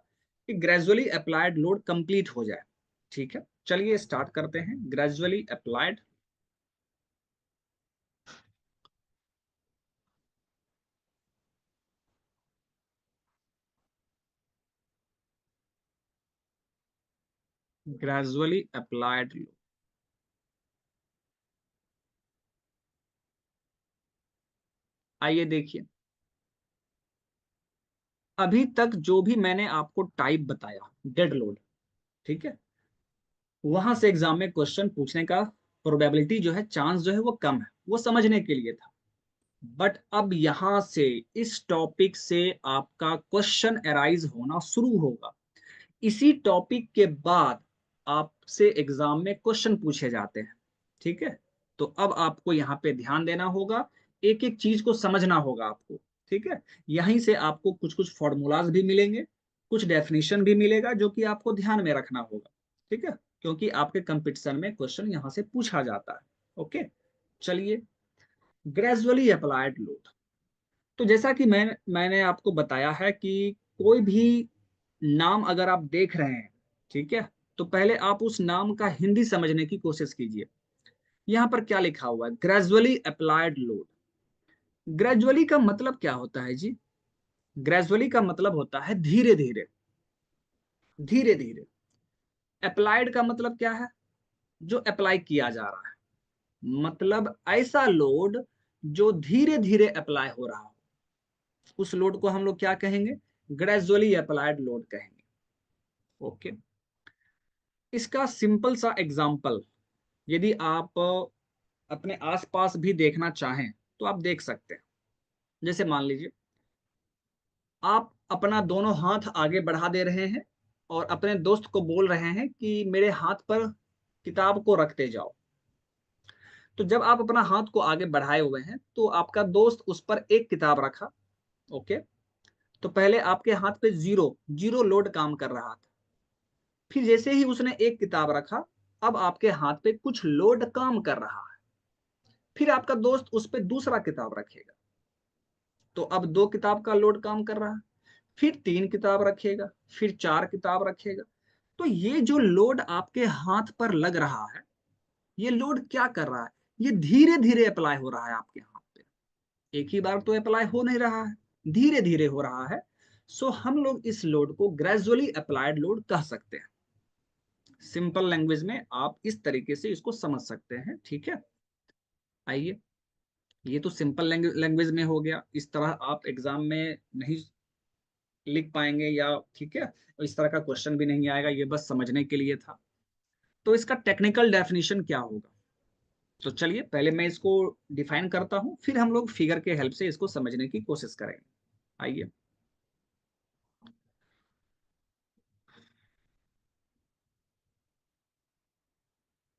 कि ग्रेजुअली अप्लाइड लोड कंप्लीट हो जाए। ठीक है, चलिए स्टार्ट करते हैं। Gradually applied, gradually applied load. आइए देखिए, अभी तक जो भी मैंने आपको टाइप बताया डेड लोड, ठीक है, वहां से एग्जाम में क्वेश्चन पूछने का प्रोबेबिलिटी जो है, चांस जो है वो कम है, वो समझने के लिए था। बट अब यहां से इस टॉपिक से आपका क्वेश्चन अराइज होना शुरू होगा। इसी टॉपिक के बाद आपसे एग्जाम में क्वेश्चन पूछे जाते हैं। ठीक है, तो अब आपको यहाँ पे ध्यान देना होगा, एक एक चीज को समझना होगा आपको। ठीक है, यहीं से आपको कुछ कुछ फॉर्मूलाज भी मिलेंगे, कुछ डेफिनेशन भी मिलेगा, जो कि आपको ध्यान में रखना होगा। ठीक है, क्योंकि आपके कंपटीशन में क्वेश्चन यहाँ से पूछा जाता है। ओके, चलिए ग्रेजुअली अप्लाइड लोड। तो जैसा कि मैंने आपको बताया है कि कोई भी नाम अगर आप देख रहे हैं, ठीक है, तो पहले आप उस नाम का हिंदी समझने की कोशिश कीजिए। यहां पर क्या लिखा हुआ है, ग्रेजुअली अप्लाइड लोड। ग्रेजुअली का मतलब क्या होता है जी, ग्रेजुअली का मतलब होता है धीरे धीरे, धीरे धीरे। अप्लाइड का मतलब क्या है, जो अप्लाई किया जा रहा है, मतलब ऐसा लोड जो धीरे धीरे अप्लाई हो रहा हो, उस लोड को हम लोग क्या कहेंगे, ग्रेजुअली अप्लाइड लोड कहेंगे। ओके, इसका सिंपल सा एग्जांपल यदि आप अपने आसपास भी देखना चाहें तो आप देख सकते हैं। जैसे मान लीजिए आप अपना दोनों हाथ आगे बढ़ा दे रहे हैं और अपने दोस्त को बोल रहे हैं कि मेरे हाथ पर किताब को रखते जाओ। तो जब आप अपना हाथ को आगे बढ़ाए हुए हैं तो आपका दोस्त उस पर एक किताब रखा। ओके, तो पहले आपके हाथ पे जीरो जीरो लोड काम कर रहा था। फिर जैसे ही उसने एक किताब रखा, अब आपके हाथ पे कुछ लोड काम कर रहा है। फिर आपका दोस्त उस पे दूसरा किताब रखेगा, तो अब दो किताब का लोड काम कर रहा है। फिर तीन किताब रखेगा, फिर चार किताब रखेगा। तो ये जो लोड आपके हाथ पर लग रहा है, ये लोड क्या कर रहा है, ये धीरे धीरे अप्लाई हो रहा है आपके हाथ पे। एक ही बार तो अप्लाई हो नहीं रहा है, धीरे धीरे हो रहा है। सो हम लोग इस लोड को ग्रेजुअली अप्लाइड लोड कह सकते हैं। सिंपल लैंग्वेज में आप इस तरीके से इसको समझ सकते हैं। ठीक है, आइए, ये तो सिंपल लैंग्वेज में हो गया, इस तरह आप एग्जाम में नहीं लिख पाएंगे, या ठीक है, इस तरह का क्वेश्चन भी नहीं आएगा, ये बस समझने के लिए था। तो इसका टेक्निकल डेफिनेशन क्या होगा, तो चलिए पहले मैं इसको डिफाइन करता हूं, फिर हम लोग फिगर के हेल्प से इसको समझने की कोशिश करेंगे। आइए,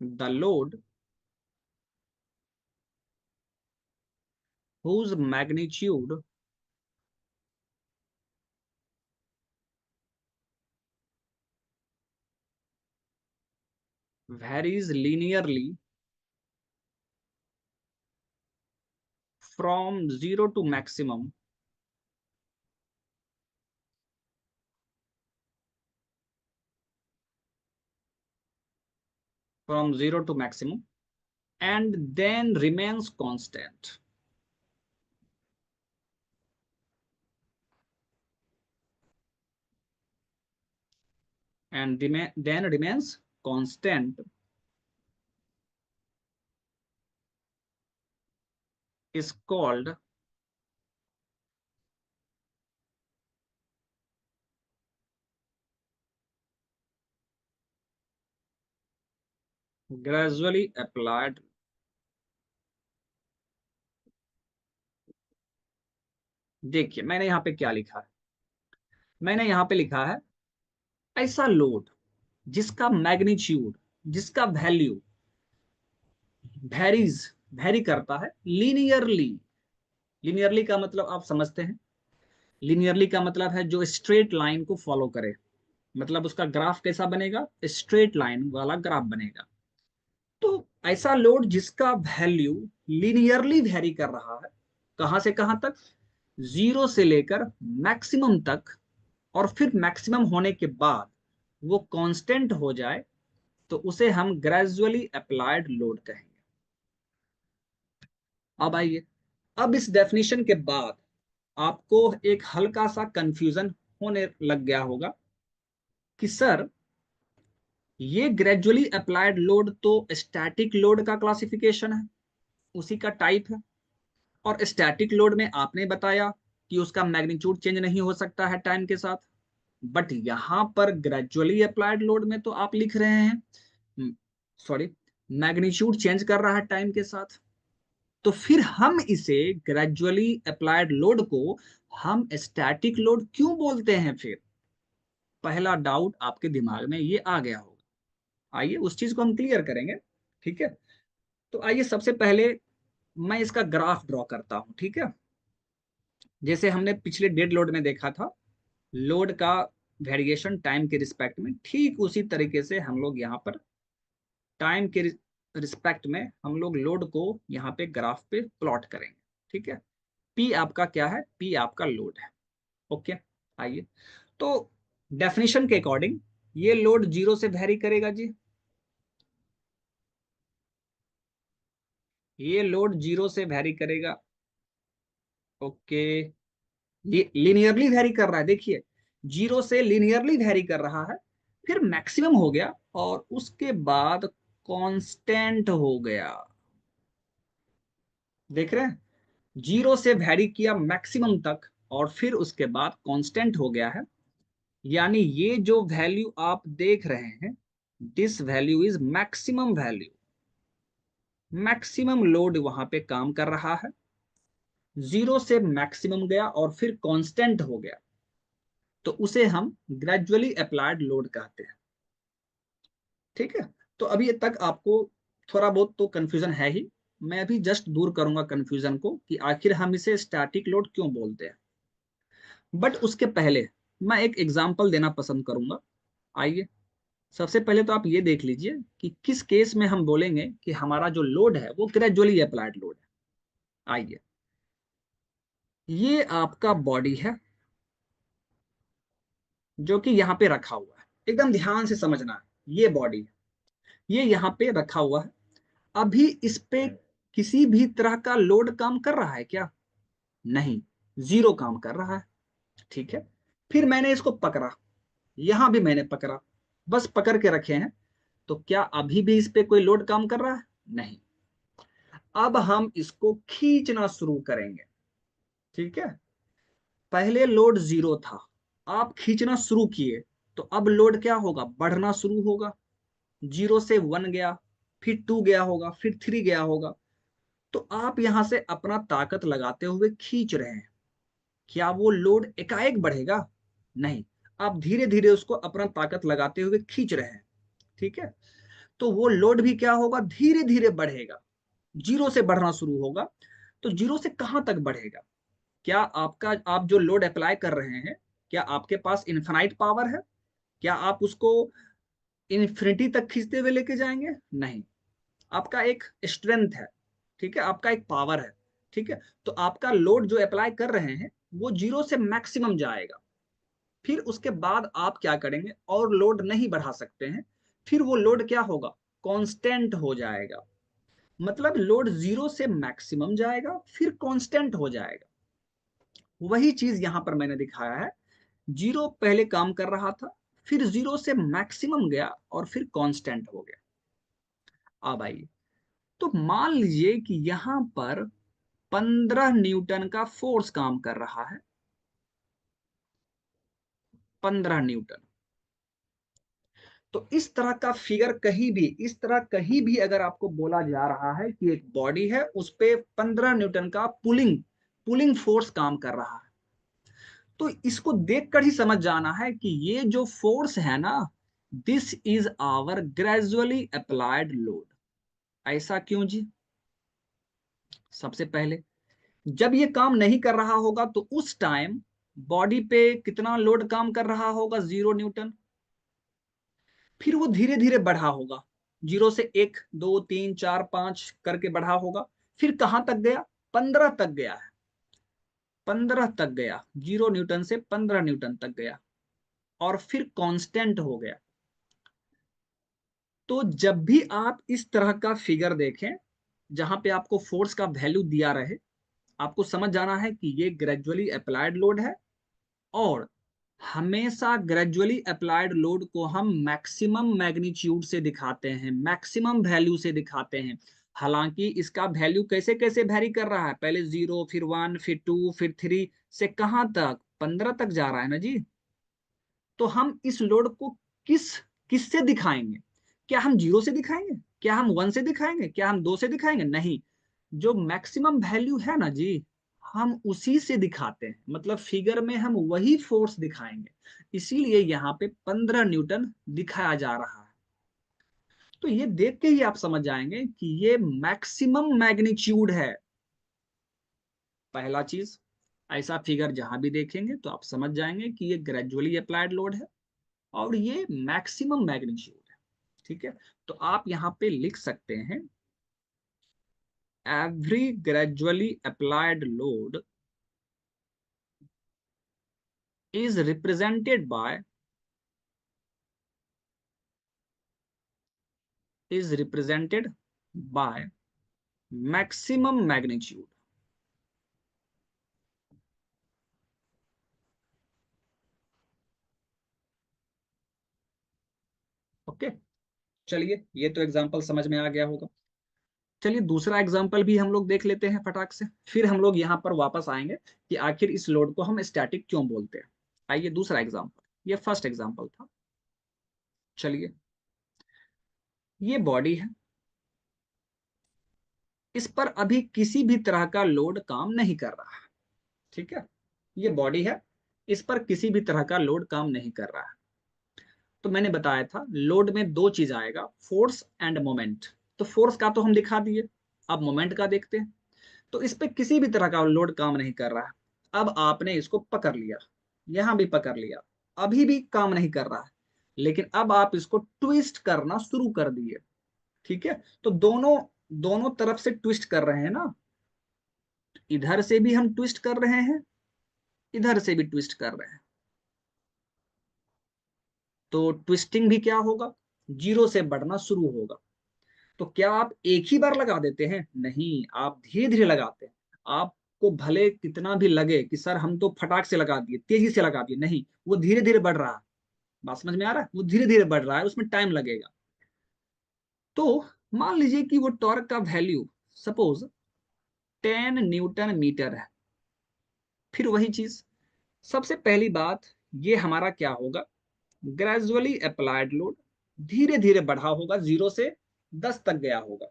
the load whose magnitude varies linearly from 0 to maximum, from 0 to maximum, and then remains constant, and then remains constant is called gradually applied। देखिए मैंने यहाँ पे क्या लिखा है, मैंने यहाँ पे लिखा है ऐसा लोड जिसका मैग्नीट्यूड, जिसका वैल्यू वेरी करता है लीनियरली। लीनियरली का मतलब आप समझते हैं, लीनियरली का मतलब है जो स्ट्रेट लाइन को फॉलो करे, मतलब उसका ग्राफ कैसा बनेगा, स्ट्रेट लाइन वाला ग्राफ बनेगा। तो ऐसा लोड जिसका वैल्यू लीनियरली वेरी कर रहा है, कहां से कहां तक, जीरो से लेकर मैक्सिमम तक, और फिर मैक्सिमम होने के बाद वो कांस्टेंट हो जाए, तो उसे हम ग्रेजुअली अप्लाइड लोड कहेंगे। अब आइए, अब इस डेफिनेशन के बाद आपको एक हल्का सा कंफ्यूजन होने लग गया होगा कि सर ये ग्रेजुअली अप्लाइड लोड तो स्टैटिक लोड का क्लासिफिकेशन है, उसी का टाइप है, और स्टैटिक लोड में आपने बताया कि उसका मैग्नीट्यूड चेंज नहीं हो सकता है टाइम के साथ। बट यहां पर ग्रेजुअली अप्लाइड लोड में तो आप लिख रहे हैं, सॉरी, मैग्नीट्यूड चेंज कर रहा है टाइम के साथ। तो फिर हम इसे ग्रेजुअली अप्लाइड लोड को हम स्टैटिक लोड क्यों बोलते हैं फिर? पहला डाउट आपके दिमाग में ये आ गया होगा। आइए उस चीज को हम क्लियर करेंगे, ठीक है। तो आइए सबसे पहले मैं इसका ग्राफ ड्रॉ करता हूं, ठीक है। जैसे हमने पिछले डेड लोड में देखा था, लोड का वेरिएशन टाइम के रिस्पेक्ट में, ठीक उसी तरीके से हम लोग यहाँ पर टाइम के रिस्पेक्ट में हम लोग लोड को यहाँ पे ग्राफ पे प्लॉट करेंगे, ठीक है। पी आपका क्या है, पी आपका लोड है, ओके। आइए, तो डेफिनेशन के अकॉर्डिंग ये लोड जीरो से वेरी करेगा जी, ये लोड जीरो से वेरी करेगा, ओके। ये लीनियरली वेरी कर रहा है, देखिए जीरो से लीनियरली वेरी कर रहा है, फिर मैक्सिमम हो गया और उसके बाद कांस्टेंट हो गया। देख रहे हैं, जीरो से वेरी किया मैक्सिमम तक और फिर उसके बाद कांस्टेंट हो गया है। यानी ये जो वैल्यू आप देख रहे हैं, this value is maximum value, maximum load वहां पे काम कर रहा है। जीरो से मैक्सिमम गया और फिर कांस्टेंट हो गया, तो उसे हम ग्रेजुअली अप्लाइड लोड कहते हैं, ठीक है। तो अभी तक आपको थोड़ा बहुत तो कंफ्यूजन है ही, मैं अभी जस्ट दूर करूंगा कंफ्यूजन को कि आखिर हम इसे स्टैटिक लोड क्यों बोलते हैं। बट उसके पहले मैं एक एग्जांपल देना पसंद करूंगा। आइए, सबसे पहले तो आप ये देख लीजिए कि किस केस में हम बोलेंगे कि हमारा जो लोड है वो ग्रेजुअली अप्लाइड लोड है। आइए, ये आपका बॉडी है जो कि यहाँ पे रखा हुआ है, एकदम ध्यान से समझना है, ये बॉडी है, ये यहाँ पे रखा हुआ है। अभी इस पे किसी भी तरह का लोड काम कर रहा है क्या? नहीं, जीरो काम कर रहा है, ठीक है। फिर मैंने इसको पकड़ा, यहां भी मैंने पकड़ा, बस पकड़ के रखे हैं, तो क्या अभी भी इस पे कोई लोड काम कर रहा है? नहीं। अब हम इसको खींचना शुरू करेंगे, ठीक है। पहले लोड जीरो था, आप खींचना शुरू किए, तो अब लोड क्या होगा, बढ़ना शुरू होगा। जीरो से वन गया, फिर टू गया होगा, फिर थ्री गया होगा। तो आप यहां से अपना ताकत लगाते हुए खींच रहे हैं, क्या वो लोड एकाएक बढ़ेगा? नहीं, आप धीरे धीरे उसको अपना ताकत लगाते हुए खींच रहे हैं, ठीक है। तो वो लोड भी क्या होगा, धीरे धीरे बढ़ेगा, जीरो से बढ़ना शुरू होगा। तो जीरो से कहां तक बढ़ेगा? क्या आपका, आप जो लोड अप्लाई कर रहे हैं, क्या आपके पास इन्फिनाइट पावर है? क्या आप उसको इन्फिनिटी तक खींचते हुए लेके जाएंगे? नहीं, आपका एक स्ट्रेंथ है, ठीक है, आपका एक पावर है, ठीक है। तो आपका लोड जो अप्लाई कर रहे हैं वो जीरो से मैक्सिमम जाएगा, फिर उसके बाद आप क्या करेंगे, और लोड नहीं बढ़ा सकते हैं, फिर वो लोड क्या होगा, कांस्टेंट हो जाएगा। मतलब लोड जीरो से मैक्सिमम जाएगा फिर कांस्टेंट हो जाएगा। वही चीज यहां पर मैंने दिखाया है, जीरो पहले काम कर रहा था, फिर जीरो से मैक्सिमम गया और फिर कांस्टेंट हो गया। अब आइए, तो मान लीजिए कि यहां पर 15 न्यूटन का फोर्स काम कर रहा है, 15 न्यूटन। तो इस तरह का फिगर कहीं भी, इस तरह कहीं भी अगर आपको बोला जा रहा है कि एक बॉडी है उस पे 15 न्यूटन का पुलिंग पुलिंग फोर्स काम कर रहा है, तो इसको देखकर ही समझ जाना है कि ये जो फोर्स है ना, this is our gradually applied load. ऐसा क्यों जी? सबसे पहले जब ये काम नहीं कर रहा होगा तो उस टाइम बॉडी पे कितना लोड काम कर रहा होगा? 0 न्यूटन। फिर वो धीरे धीरे बढ़ा होगा, 0 से 1 2 3 4 5 करके बढ़ा होगा। फिर कहां तक गया? 15 तक गया है। 15 तक गया, 0 न्यूटन से 15 न्यूटन तक गया और फिर कांस्टेंट हो गया। तो जब भी आप इस तरह का फिगर देखें जहां पे आपको फोर्स का वैल्यू दिया रहे, आपको समझ जाना है कि ये ग्रेजुअली अप्लाइड लोड है और हमेशा ग्रेजुअली अप्लाइड लोड को हम मैक्सिमम मैग्नीट्यूड से दिखाते हैं, मैक्सिमम वैल्यू से दिखाते हैं। हालांकि इसका वैल्यू कैसे कैसे वैरी कर रहा है, पहले 0 फिर 1 फिर 2 फिर 3 से कहां तक? 15 तक जा रहा है ना जी। तो हम इस लोड को किस किससे दिखाएंगे? क्या हम 0 से दिखाएंगे? क्या हम 1 से दिखाएंगे? क्या हम 2 से दिखाएंगे? नहीं, जो मैक्सिमम वैल्यू है ना जी, हम उसी से दिखाते हैं। मतलब फिगर में हम वही फोर्स दिखाएंगे, इसीलिए यहाँ पे 15 न्यूटन दिखाया जा रहा है। तो ये देख के ही आप समझ जाएंगे कि ये मैक्सिमम मैग्नीट्यूड है। पहला चीज, ऐसा फिगर जहां भी देखेंगे तो आप समझ जाएंगे कि ये ग्रेजुअली अप्लाइड लोड है और ये मैक्सिमम मैग्नीट्यूड है। ठीक है, तो आप यहाँ पे लिख सकते हैं every gradually applied load is represented by maximum magnitude. Okay, चलिए ये तो एग्जांपल समझ में आ गया होगा। चलिए दूसरा एग्जांपल भी हम लोग देख लेते हैं फटाक से, फिर हम लोग यहाँ पर वापस आएंगे कि आखिर इस लोड को हम स्टैटिक क्यों बोलते हैं। आइए दूसरा एग्जांपल, ये फर्स्ट एग्जांपल था। चलिए, ये बॉडी है, इस पर अभी किसी भी तरह का लोड काम नहीं कर रहा है। ठीक है, ये बॉडी है, इस पर किसी भी तरह का लोड काम नहीं कर रहा है। तो मैंने बताया था लोड में दो चीज आएगा, फोर्स एंड मोमेंट। तो फोर्स का तो हम दिखा दिए, अब मोमेंट का देखते हैं। तो इस पे किसी भी तरह का लोड काम नहीं कर रहा है। अब आपने इसको पकड़ लिया, यहां भी पकड़ लिया, अभी भी काम नहीं कर रहा है, लेकिन अब आप इसको ट्विस्ट करना शुरू कर दिए। ठीक है, तो दोनों दोनों तरफ से ट्विस्ट कर रहे हैं ना, इधर से भी हम ट्विस्ट कर रहे हैं, इधर से भी ट्विस्ट कर रहे हैं। तो ट्विस्टिंग भी क्या होगा? 0 से बढ़ना शुरू होगा। तो क्या आप एक ही बार लगा देते हैं? नहीं, आप धीरे धीरे लगाते हैं। आपको भले कितना भी लगे कि सर हम तो फटाक से लगा दिए, तेजी से लगा दिए, नहीं, वो धीरे धीरे बढ़ रहा है। बात समझ में आ रहा है? वो धीरे धीरे बढ़ रहा है, उसमें टाइम लगेगा। तो मान लीजिए कि वो टॉर्क का वैल्यू सपोज 10 न्यूटन मीटर है। फिर वही चीज, सबसे पहली बात, ये हमारा क्या होगा? ग्रेजुअली अप्लाइड लोड, धीरे धीरे बढ़ा होगा, 0 से 10 तक गया होगा।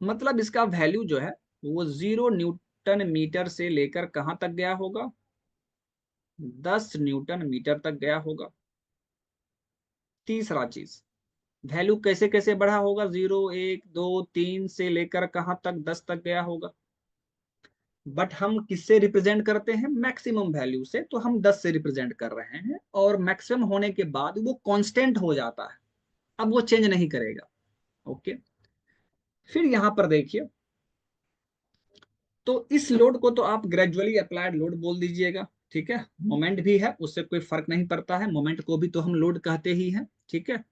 मतलब इसका वैल्यू जो है वो 0 न्यूटन मीटर से लेकर कहां तक गया होगा? 10 न्यूटन मीटर तक गया होगा। तीसरा चीज, वैल्यू कैसे कैसे बढ़ा होगा? 0 1 2 3 से लेकर कहां तक? 10 तक गया होगा। बट हम किससे रिप्रेजेंट करते हैं? मैक्सिमम वैल्यू से, तो हम 10 से रिप्रेजेंट कर रहे हैं और मैक्सिमम होने के बाद वो कांस्टेंट हो जाता है, अब वो चेंज नहीं करेगा। ओके, फिर यहां पर देखिए, तो इस लोड को तो आप ग्रेजुअली अप्लाइड लोड बोल दीजिएगा। ठीक है, मोमेंट भी है, उससे कोई फर्क नहीं पड़ता है, मोमेंट को भी तो हम लोड कहते ही हैं। ठीक है,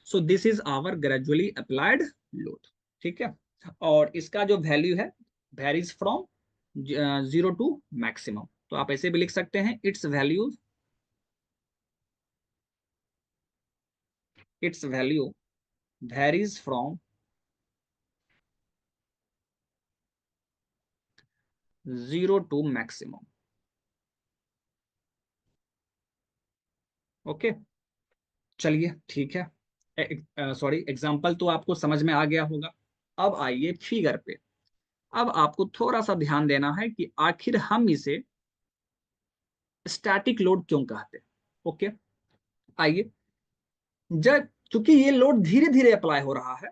so this is our gradually applied load. ठीक है, और इसका जो वैल्यू है वेरीज फ्रॉम 0 टू मैक्सिमम। तो आप ऐसे भी लिख सकते हैं, it's value varies from 0 to maximum. Okay, चलिए ठीक है, सॉरी, एग्जाम्पल तो आपको समझ में आ गया होगा। अब आइए फिगर पे। अब आपको थोड़ा सा ध्यान देना है कि आखिर हम इसे स्टैटिक लोड क्यों कहते हैं। ओके, आइए, जब चूंकि ये लोड धीरे धीरे अप्लाई हो रहा है,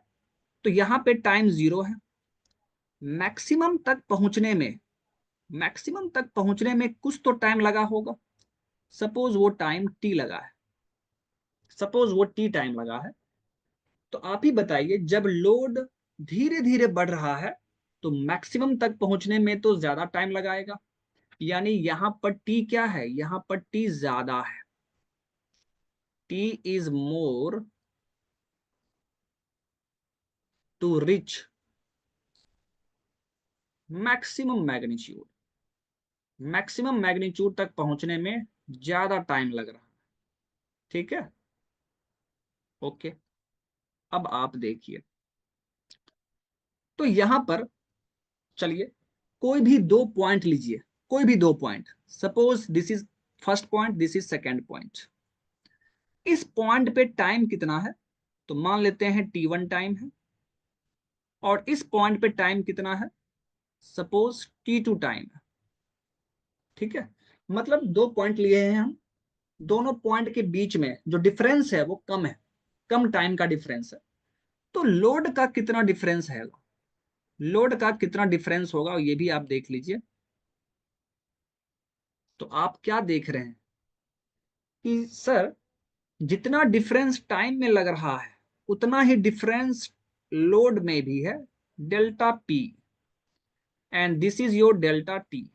तो यहाँ पे टाइम 0 है। मैक्सिमम तक पहुंचने में, मैक्सिमम तक पहुंचने में कुछ तो टाइम लगा होगा। सपोज वो टाइम टी लगा है, सपोज वो टी टाइम लगा है। तो आप ही बताइए, जब लोड धीरे धीरे बढ़ रहा है तो मैक्सिमम तक पहुंचने में तो ज्यादा टाइम लगाएगा। यानी यहां पर टी क्या है, यहां पर टी ज्यादा है। T is more to reach maximum magnitude. Maximum magnitude तक पहुंचने में ज्यादा टाइम लग रहा है। ठीक है, ओके। अब आप देखिए, तो यहां पर चलिए कोई भी दो पॉइंट लीजिए, कोई भी दो point. Suppose this is first point, this is second point. इस पॉइंट पे टाइम कितना है, तो मान लेते हैं T1 टाइम है। और इस पॉइंट पे टाइम कितना है, सपोज T2 टाइम है। ठीक है, मतलब दो पॉइंट लिए हैं हम, दोनों पॉइंट के बीच में जो डिफरेंस है वो कम है, कम टाइम का डिफरेंस है। तो लोड का कितना डिफरेंस है, लोड का कितना डिफरेंस होगा ये भी आप देख लीजिए। तो आप क्या देख रहे हैं कि सर जितना डिफरेंस टाइम में लग रहा है उतना ही डिफरेंस लोड में भी है, delta P. And this is your delta T.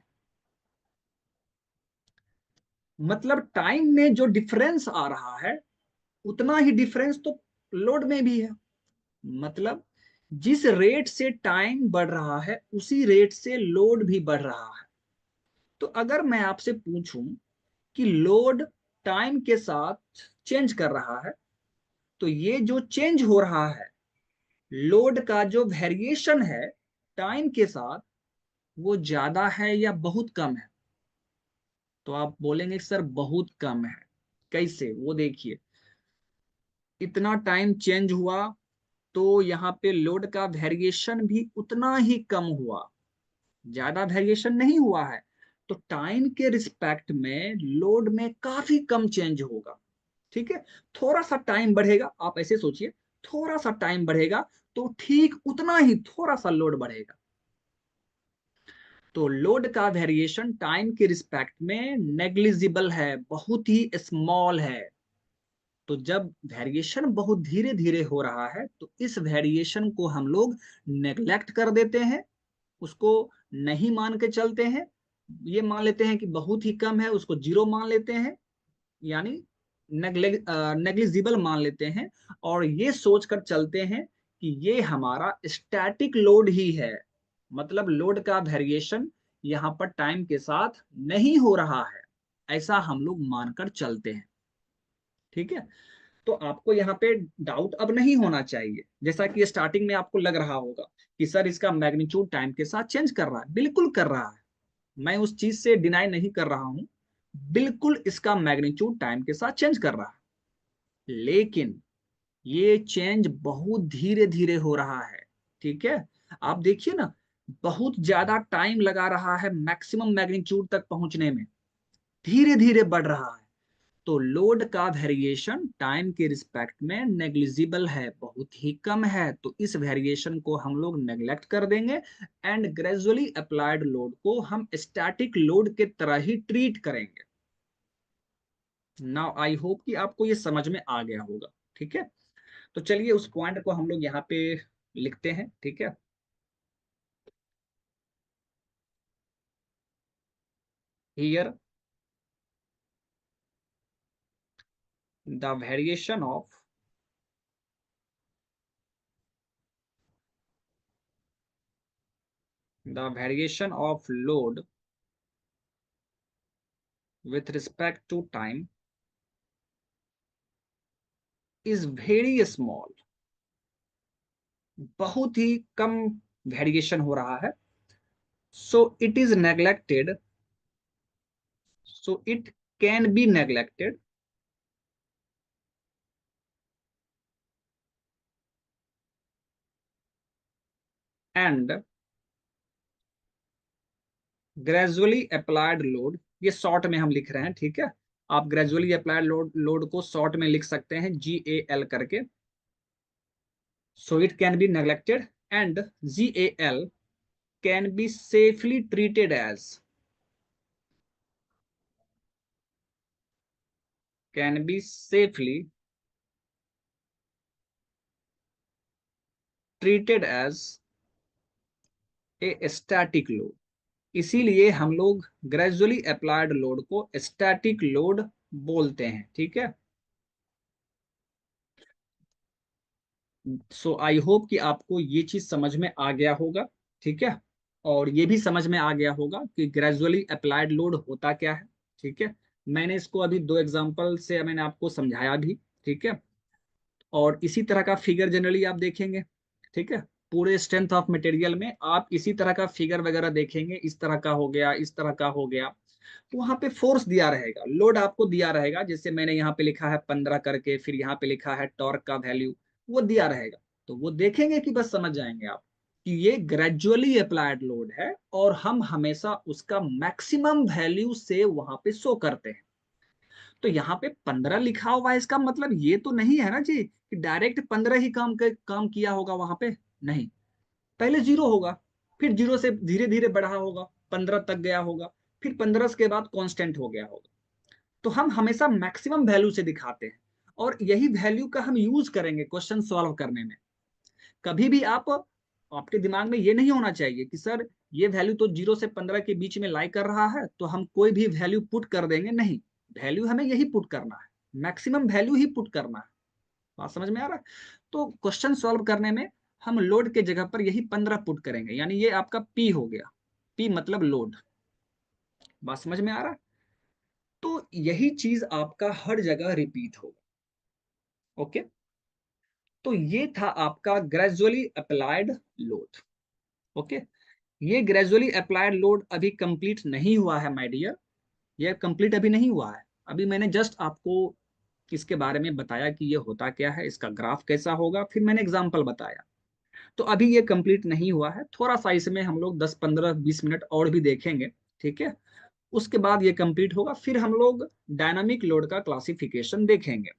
मतलब टाइम में जो डिफरेंस आ रहा है उतना ही डिफरेंस तो लोड में भी है। मतलब जिस रेट से टाइम बढ़ रहा है उसी रेट से लोड भी बढ़ रहा है। तो अगर मैं आपसे पूछूं कि लोड टाइम के साथ चेंज कर रहा है, तो ये जो चेंज हो रहा है, लोड का जो वेरिएशन है टाइम के साथ, वो ज्यादा है या बहुत कम है। तो आप बोलेंगे सर बहुत कम है। कैसे, वो देखिए, इतना टाइम चेंज हुआ तो यहाँ पे लोड का वेरिएशन भी उतना ही कम हुआ, ज्यादा वेरिएशन नहीं हुआ है। तो टाइम के रिस्पेक्ट में लोड में काफी कम चेंज होगा। ठीक है, थोड़ा सा टाइम बढ़ेगा, आप ऐसे सोचिए, थोड़ा सा टाइम बढ़ेगा तो ठीक उतना ही थोड़ा सा लोड बढ़ेगा। तो लोड का वेरिएशन टाइम के रिस्पेक्ट में नेग्लिजिबल है, बहुत ही स्मॉल है। तो जब वेरिएशन बहुत धीरे धीरे हो रहा है तो इस वेरिएशन को हम लोग नेग्लेक्ट कर देते हैं, उसको नहीं मान के चलते हैं। ये मान लेते हैं कि बहुत ही कम है, उसको जीरो मान लेते हैं, यानी नेग्लिजिबल मान लेते हैं। और ये सोचकर चलते हैं कि ये हमारा स्टैटिक लोड ही है, मतलब लोड का वेरिएशन यहाँ पर टाइम के साथ नहीं हो रहा है, ऐसा हम लोग मानकर चलते हैं। ठीक है, तो आपको यहाँ पे डाउट अब नहीं होना चाहिए, जैसा कि स्टार्टिंग में आपको लग रहा होगा कि सर इसका मैग्नीट्यूड टाइम के साथ चेंज कर रहा है। बिल्कुल कर रहा है, मैं उस चीज से डिनाई नहीं कर रहा हूं, बिल्कुल इसका मैग्नीट्यूड टाइम के साथ चेंज कर रहा है। लेकिन ये चेंज बहुत धीरे धीरे हो रहा है। ठीक है, आप देखिए ना, बहुत ज्यादा टाइम लगा रहा है मैक्सिमम मैग्नीट्यूड तक पहुंचने में, धीरे धीरे बढ़ रहा है। तो लोड का वेरिएशन टाइम के रिस्पेक्ट में नेग्लिजिबल है, बहुत ही कम है। तो इस वेरिएशन को हम लोग नेग्लेक्ट कर देंगे एंड ग्रेजुअली अप्लाइड लोड को हम स्टैटिक लोड के तरह ही ट्रीट करेंगे। नाउ आई होप कि आपको ये समझ में आ गया होगा। ठीक है, तो चलिए उस पॉइंट को हम लोग यहाँ पे लिखते हैं। ठीक है, here the variation of load with respect to time is very small। बहुत ही कम वेरिएशन हो रहा है। So it is neglected, so it can be neglected and gradually applied load, ये शॉर्ट में हम लिख रहे हैं। ठीक है, आप ग्रेजुअली अप्लाइड लोड को शॉर्ट में लिख सकते हैं GAL करके। so it can be neglected, and GAL can be safely treated as, can be safely treated as a static load. इसीलिए हम लोग ग्रेजुअली अप्लाइड लोड को स्टैटिक लोड बोलते हैं, ठीक है। सो आई होप कि आपको ये चीज समझ में आ गया होगा, ठीक है। और ये भी समझ में आ गया होगा कि ग्रेजुअली अप्लाइड लोड होता क्या है, ठीक है। मैंने इसको अभी दो एग्जांपल से मैंने आपको समझाया भी, ठीक है। और इसी तरह का फिगर जनरली आप देखेंगे, ठीक है। पूरे स्ट्रेंथ ऑफ मटेरियल में आप इसी तरह का फिगर वगैरह देखेंगे, इस तरह का हो गया, इस तरह का हो गया। तो वहां पे फोर्स दिया रहेगा, लोड आपको दिया रहेगा, जैसे मैंने यहाँ पे लिखा है 15 करके, फिर यहाँ पे लिखा है टॉर्क का वैल्यू, वो दिया रहेगा। तो वो देखेंगे कि बस समझ जाएंगे आप कि ये ग्रेजुअली अप्लाइड लोड है, और हम हमेशा उसका मैक्सिमम वैल्यू से वहां पे शो करते हैं। तो यहाँ पे 15 लिखा हुआ है, इसका मतलब ये तो नहीं है ना जी कि डायरेक्ट 15 ही काम किया होगा वहां पे, नहीं। पहले जीरो होगा, फिर जीरो से धीरे धीरे बढ़ा होगा, 15 तक गया होगा, फिर 15 के बाद कांस्टेंट हो गया होगा। तो हम हमेशा मैक्सिमम वैल्यू से दिखाते हैं, और यही वैल्यू का हम यूज करेंगे क्वेश्चन सॉल्व करने में। कभी भी आपके दिमाग में ये नहीं होना चाहिए कि सर ये वैल्यू तो 0 से 15 के बीच में लाई कर रहा है, तो हम कोई भी वैल्यू पुट कर देंगे, नहीं। वैल्यू हमें यही पुट करना है, मैक्सिमम वैल्यू ही पुट करना है। बात समझ में आ रहा है? तो क्वेश्चन सॉल्व करने में हम लोड के जगह पर यही 15 पुट करेंगे, यानी ये आपका पी हो गया। पी मतलब लोड। बात समझ में आ रहा है? तो यही चीज आपका हर जगह रिपीट होगा। ओके। तो ये था आपका ग्रेजुअली अप्लाइड लोड। ओके। ये ग्रेजुअली अप्लाइड लोड अभी कंप्लीट नहीं हुआ है माय डियर, ये कंप्लीट अभी नहीं हुआ है। अभी मैंने जस्ट आपको इसके बारे में बताया कि ये होता क्या है, इसका ग्राफ कैसा होगा, फिर मैंने एग्जांपल बताया। तो अभी ये कंप्लीट नहीं हुआ है, थोड़ा सा इसमें हम लोग 10 15 20 मिनट और भी देखेंगे, ठीक है। उसके बाद ये कंप्लीट होगा, फिर हम लोग डायनामिक लोड का क्लासिफिकेशन देखेंगे,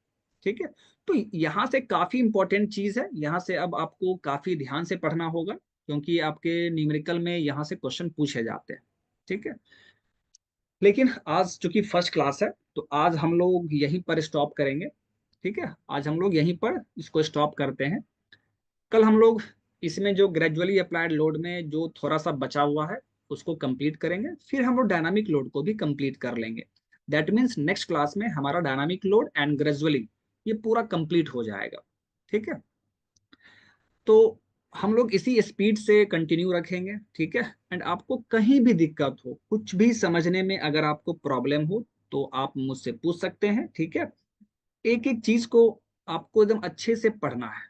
ठीक है। तो यहाँ से काफी इंपॉर्टेंट चीज है, यहाँ से अब आपको काफी ध्यान से पढ़ना होगा, क्योंकि आपके न्यूमेरिकल में यहाँ से क्वेश्चन पूछे जाते हैं, ठीक है। लेकिन आज चूंकि फर्स्ट क्लास है, तो आज हम लोग यहीं पर स्टॉप करेंगे, ठीक है। आज हम लोग यहीं पर इसको स्टॉप करते हैं। कल हम लोग इसमें जो ग्रेजुअली अप्लाइड लोड में जो थोड़ा सा बचा हुआ है उसको कंप्लीट करेंगे, फिर हम लोग डायनामिक लोड को भी कंप्लीट कर लेंगे। दैट मीन्स नेक्स्ट क्लास में हमारा डायनामिक लोड एंड ग्रेजुअली ये पूरा कंप्लीट हो जाएगा, ठीक है। तो हम लोग इसी स्पीड से कंटिन्यू रखेंगे, ठीक है। एंड आपको कहीं भी दिक्कत हो, कुछ भी समझने में अगर आपको प्रॉब्लम हो, तो आप मुझसे पूछ सकते हैं, ठीक है। एक एक चीज को आपको एकदम अच्छे से पढ़ना है,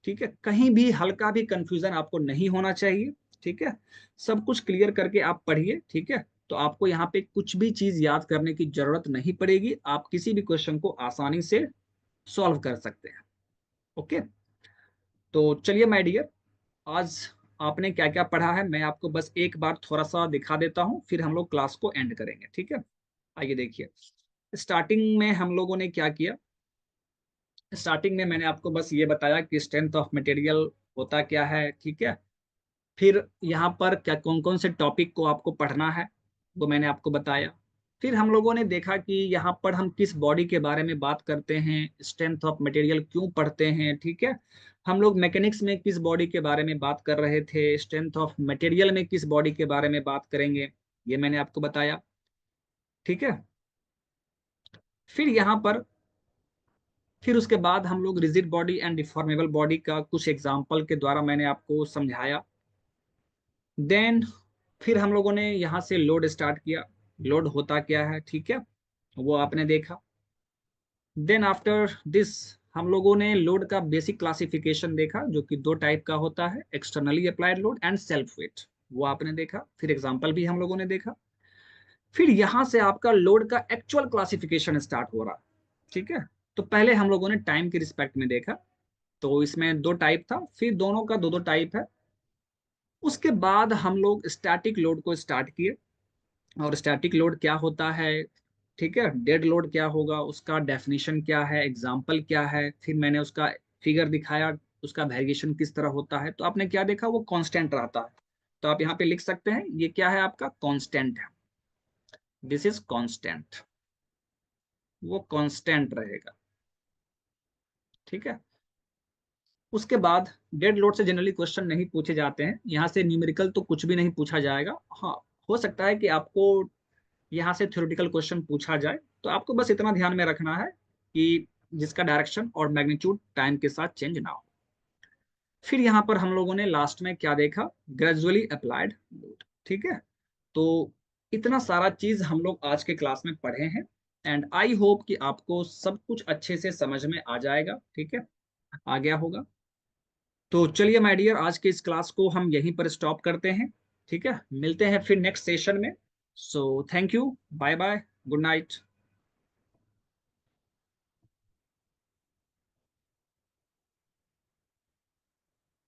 ठीक है। कहीं भी हल्का भी कंफ्यूजन आपको नहीं होना चाहिए, ठीक है। सब कुछ क्लियर करके आप पढ़िए, ठीक है। तो आपको यहाँ पे कुछ भी चीज याद करने की जरूरत नहीं पड़ेगी, आप किसी भी क्वेश्चन को आसानी से सॉल्व कर सकते हैं। ओके। तो चलिए माय डियर, आज आपने क्या क्या पढ़ा है मैं आपको बस एक बार थोड़ा सा दिखा देता हूँ, फिर हम लोग क्लास को एंड करेंगे, ठीक है। आइए देखिए, स्टार्टिंग में हम लोगों ने क्या किया। स्टार्टिंग में मैंने आपको बस ये बताया कि स्ट्रेंथ ऑफ मटेरियल होता क्या है, ठीक है। फिर यहाँ पर क्या कौन कौन से टॉपिक को आपको पढ़ना है वो मैंने आपको बताया। फिर हम लोगों ने देखा कि यहाँ पर हम किस बॉडी के बारे में बात करते हैं, स्ट्रेंथ ऑफ मटेरियल क्यों पढ़ते हैं, ठीक है। हम लोग मैकेनिक्स में किस बॉडी के बारे में बात कर रहे थे, स्ट्रेंथ ऑफ मटेरियल में किस बॉडी के बारे में बात करेंगे, ये मैंने आपको बताया, ठीक है। फिर यहाँ पर फिर उसके बाद हम लोग rigid body and deformable body का कुछ एग्जाम्पल के द्वारा मैंने आपको समझाया। देन फिर हम लोगों ने यहाँ से लोड स्टार्ट किया, लोड होता क्या है, ठीक है, वो आपने देखा। देन आफ्टर दिस हम लोगों ने लोड का बेसिक क्लासिफिकेशन देखा, जो कि दो टाइप का होता है, externally applied load and self weight, वो आपने देखा। फिर एग्जाम्पल भी हम लोगों ने देखा। फिर यहाँ से आपका लोड का एक्चुअल क्लासिफिकेशन स्टार्ट हो रहा, ठीक है। तो पहले हम लोगों ने टाइम के रिस्पेक्ट में देखा, तो इसमें दो टाइप था, फिर दोनों का दो दो टाइप है। उसके बाद हम लोग स्टैटिक लोड को स्टार्ट किए, और स्टैटिक लोड क्या होता है, ठीक है, डेड लोड क्या होगा, उसका डेफिनेशन क्या है, एग्जाम्पल क्या है, फिर मैंने उसका फिगर दिखाया, उसका वेरिएशन किस तरह होता है, तो आपने क्या देखा, वो कांस्टेंट रहता है। तो आप यहाँ पे लिख सकते हैं ये क्या है, आपका कांस्टेंट है, दिस इज कांस्टेंट, वो कांस्टेंट रहेगा। ठीक है। उसके बाद डेड लोड से जनरली क्वेश्चन नहीं पूछे जाते हैं, यहाँ से न्यूमेरिकल तो कुछ भी नहीं पूछा जाएगा। हाँ, हो सकता है कि आपको यहाँ से थ्योरेटिकल क्वेश्चन पूछा जाए, तो आपको बस इतना ध्यान में रखना है कि जिसका डायरेक्शन और मैग्नीट्यूड टाइम के साथ चेंज ना हो। फिर यहाँ पर हम लोगों ने लास्ट में क्या देखा, ग्रेजुअली अप्लाइड लोड। ठीक है। तो इतना सारा चीज हम लोग आज के क्लास में पढ़े हैं, एंड आई होप कि आपको सब कुछ अच्छे से समझ में आ जाएगा। ठीक है, आ गया होगा। तो चलिए माय डियर, आज के इस क्लास को हम यहीं पर स्टॉप करते हैं। ठीक है, मिलते हैं फिर नेक्स्ट सेशन में। So thank you, bye bye, good night.